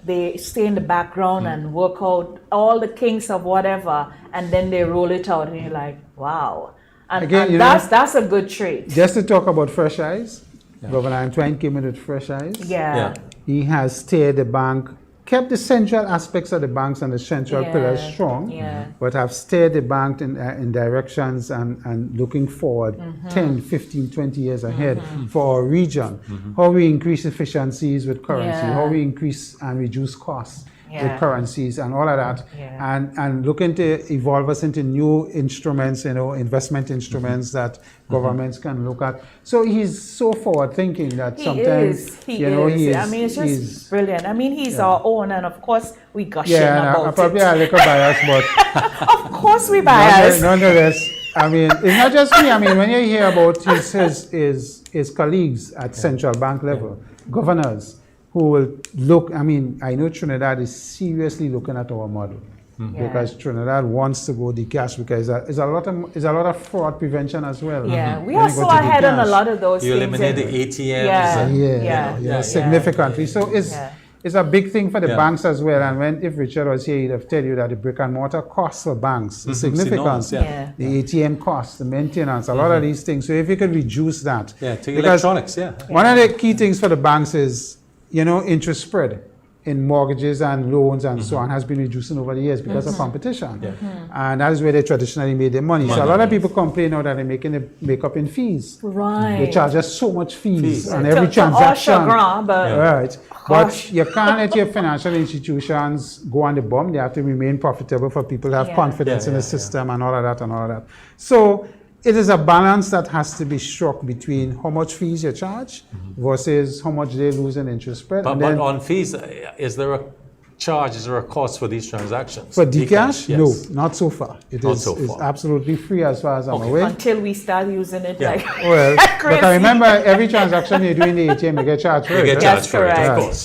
They stay in the background and work out all the kinks of whatever, and then they roll it out, and you're like, wow. And, Again, and that's a good trait. Just to talk about fresh eyes, Governor Entwine came in with fresh eyes. Yeah. He has steered the bank, kept the central aspects of the banks and the central pillars strong, but have steered the bank in directions and looking forward 10, 15, 20 years ahead for our region. How we increase efficiencies with currency, how we increase and reduce costs with currencies and all of that, and looking to evolve us into new instruments, you know, investment instruments that governments can look at. So he's so forward thinking that sometimes, he is. I mean, it's just brilliant. I mean, he's our own, and of course, we gushing about I probably a little biased, but of course we biased. Nonetheless, I mean, it's not just me. I mean, when you hear about his colleagues at central bank level, governors, who will look, I mean, I know Trinidad is seriously looking at our model because Trinidad wants to go Dcash because it's a lot of fraud prevention as well. Yeah, we are so ahead on a lot of those you things. Eliminate the ATMs. Significantly. So it's a big thing for the banks as well. And if Richard was here, he'd have tell you that the brick and mortar costs for banks is significant. The ATM costs, the maintenance, a lot of these things. So if you could reduce that. To electronics, One of the key things for the banks is, you know, interest spread in mortgages and loans and so on has been reducing over the years because of competition. And that is where they traditionally made their money. So a lot of people complain now that they're make up in fees. Right. They charge us so much fees on every transaction. But you can't let your financial institutions go on the bum. They have to remain profitable for people to have confidence in the system and all of that. So it is a balance that has to be struck between how much fees you charge versus how much they lose in interest spread. But on fees, is there a cost for these transactions? For Dcash? No, not so far. It's absolutely free as far as I'm aware. Until we start using it like well, but I remember every transaction you do in the ATM, you get charged for it. You get charged for it, of course.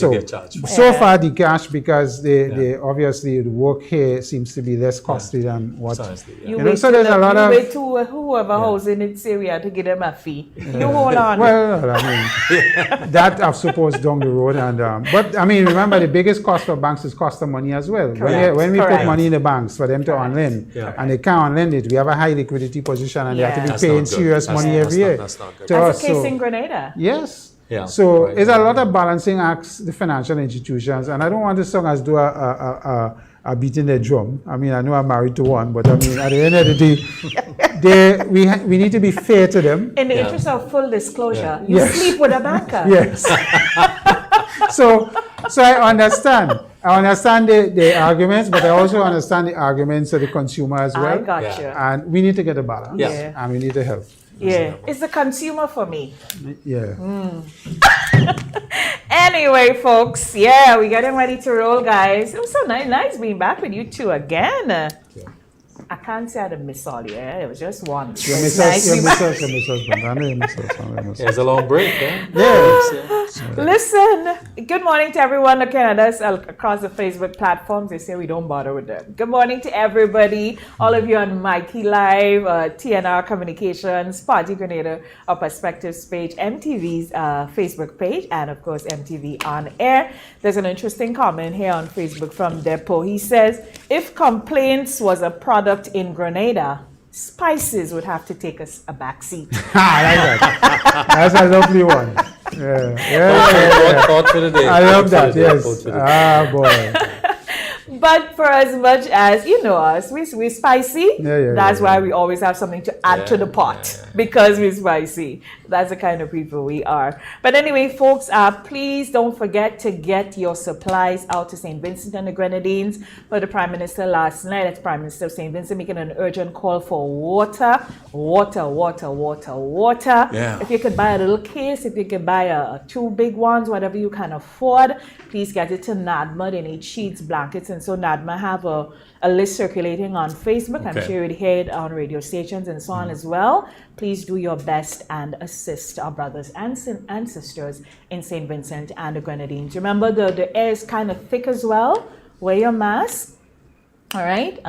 So far Dcash, because they obviously the work here seems to be less costly than what so there's a lot of wait to whoever housing it say we have to give them a fee. You hold on. Well, I mean that I suppose down the road but I mean remember the biggest cost for banks is cost of money as well. When we put money in the banks for them to unlend and they can't unlend it, we have a high liquidity position and they have to be paying serious money every year. That's the case in Grenada. Yes. So it's a lot of balancing acts, the financial institutions, and I don't want this song as though a beating their drum. I mean, I know I'm married to one, but I mean, at the end of the day, we need to be fair to them. In the interest of full disclosure, you sleep with a banker. Yes. So I understand. I understand the arguments, but I also understand the arguments of the consumer as well. I got you. And we need to get a balance. And we need to help. It's the consumer for me. Anyway, folks, we're getting ready to roll, guys. It was so nice being back with you two again. I can't say I had miss all year. It was just once. You miss us, but I know you miss us. It's a long break, Listen, good morning to everyone looking at us across the Facebook platforms. They say we don't bother with them. Good morning to everybody, all of you on Mikey Live, TNR Communications, Partygrenada, our Perspectives page, MTV's Facebook page, and of course MTV On Air. There's an interesting comment here on Facebook from Depo. He says, if complaints was a product in Grenada, spices would have to take us a back seat. I like that. That's a lovely one. Thought for the day. I love that, yes. Boy. But for as much as, you know us, we're spicy. That's why we always have something to add to the pot because we're spicy. That's the kind of people we are. But anyway, folks, please don't forget to get your supplies out to St. Vincent and the Grenadines for the Prime Minister last night. That's Prime Minister of St. Vincent making an urgent call for water. Yeah. If you could buy a little case, if you could buy two big ones, whatever you can afford, please get it to NADMA. They need sheets, blankets, and so NADMA have a list circulating on Facebook. I'm sure you'd hear it on radio stations and so on as well. Please do your best and assist our brothers and sisters in St. Vincent and the Grenadines. Remember, the air is kind of thick as well. Wear your mask. All right.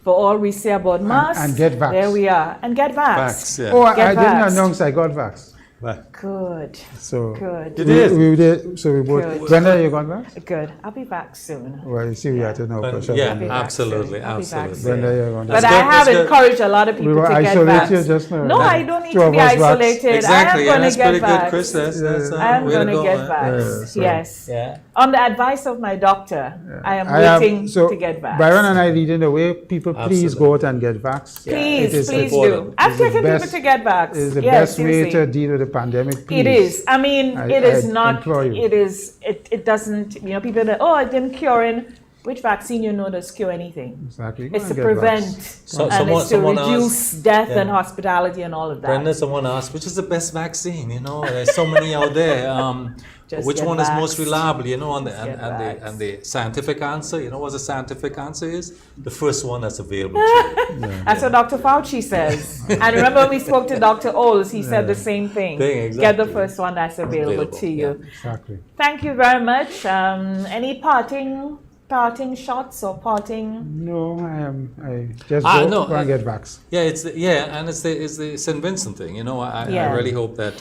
For all we say about masks. And get vaxxed. There we are. And get vaxxed. Yeah. Oh, I didn't announce I got vaxxed. Good. So good. You did? We did. So we both. Good. Brenda, you got vaxxed? Good. I'll be back soon. Well, you see, we had to know for sure. Yeah, absolutely. Brenda, you're going But I have encouraged a lot of people to get vaxxed. You just now. No, I don't need to be isolated. Exactly. I am going to get pretty vaxxed. good, Chris. I am going to get vaxxed. Yes. Yeah. On the advice of my doctor, I am waiting to get vaxxed. Byron and I leading the way. People, please go out and get vaxxed. Please do. I've taken people to get vaxxed. It's the best way to deal with the pandemic. Please. It is. I mean, it is not. It is. It doesn't. You know, people that it didn't cure in. Which vaccine does cure anything? Exactly. It's to prevent and it's to reduce death and hospitality and all of that. Brenda, someone asked, which is the best vaccine? You know, there's so many out there. Which one is most reliable? You know, and the scientific answer. You know what the scientific answer is? The first one that's available to you. That's what Dr. Fauci says. And remember when we spoke to Dr. Oles, he said the same thing. Exactly. Get the first one that's available to you. Exactly. Thank you very much. Any parting shots or parting? No, I just go and get vaxxed. Yeah, it's the St. Vincent thing. You know, I really hope that.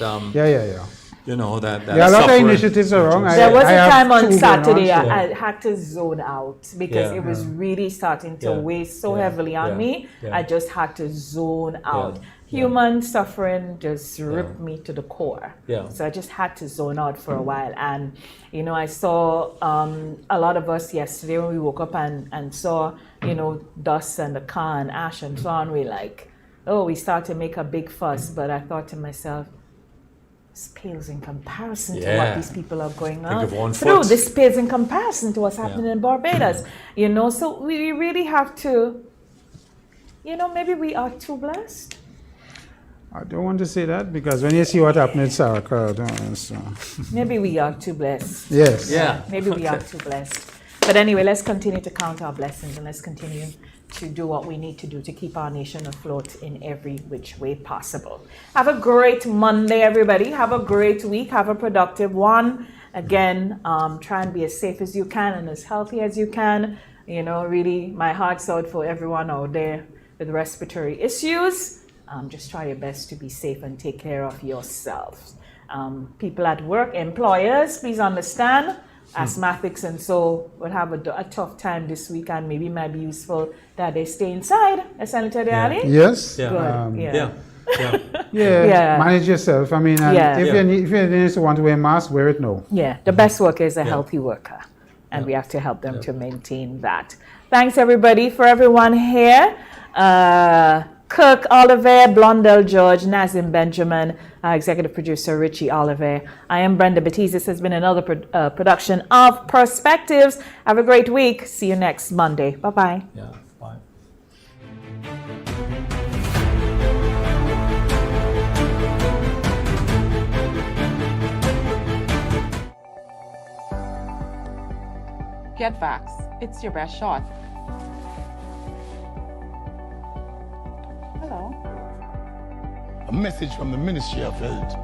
You know that. There are a lot of initiatives around. There was a time on Saturday I had to zone out because it was really starting to weigh so heavily on me. I just had to zone out. Human suffering just ripped me to the core. So I just had to zone out for a while. And, you know, I saw a lot of us yesterday when we woke up and saw, you know, dust and the car and ash and so on. We start to make a big fuss. But I thought to myself, this pales in comparison to what these people are going on through. This pales in comparison to what's happening in Barbados. You know, so we really have to, you know, maybe we are too blessed. I don't want to say that because when you see what happened in Saraka, maybe we are too blessed. Yes. Yeah. Maybe we are too blessed. But anyway, let's continue to count our blessings and let's continue to do what we need to do to keep our nation afloat in every which way possible. Have a great Monday, everybody. Have a great week. Have a productive one. Again, try and be as safe as you can and as healthy as you can. You know, really, my heart's out for everyone out there with respiratory issues. Just try your best to be safe and take care of yourselves. People at work, employers, please understand. Asthmatics and so will have a tough time this week, and maybe it might be useful that they stay inside. Senator Diali? Yes. Good. Manage yourself. I mean, if you need to want to wear a mask, wear it now. Yeah, the best worker is a healthy worker, and we have to help them to maintain that. Thanks, everybody, for everyone here. Kirk Oliver, Blondell George, Nazim Benjamin, executive producer Richie Oliver. I am Brenda Batiste. This has been another production of Perspectives. Have a great week. See you next Monday. Bye-bye. Yeah, bye. Get vaxxed. It's your best shot. Hello. A message from the Ministry of Health.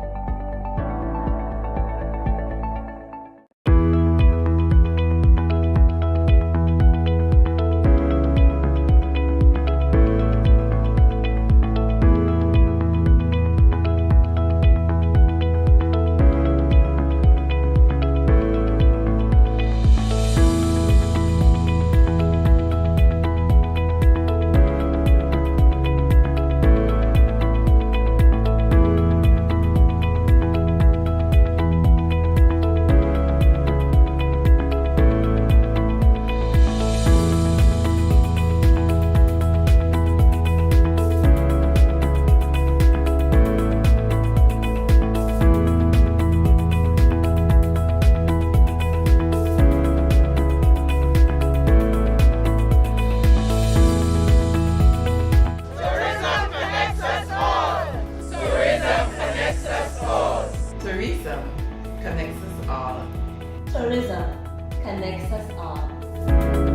Tourism connects us all. Tourism connects us all.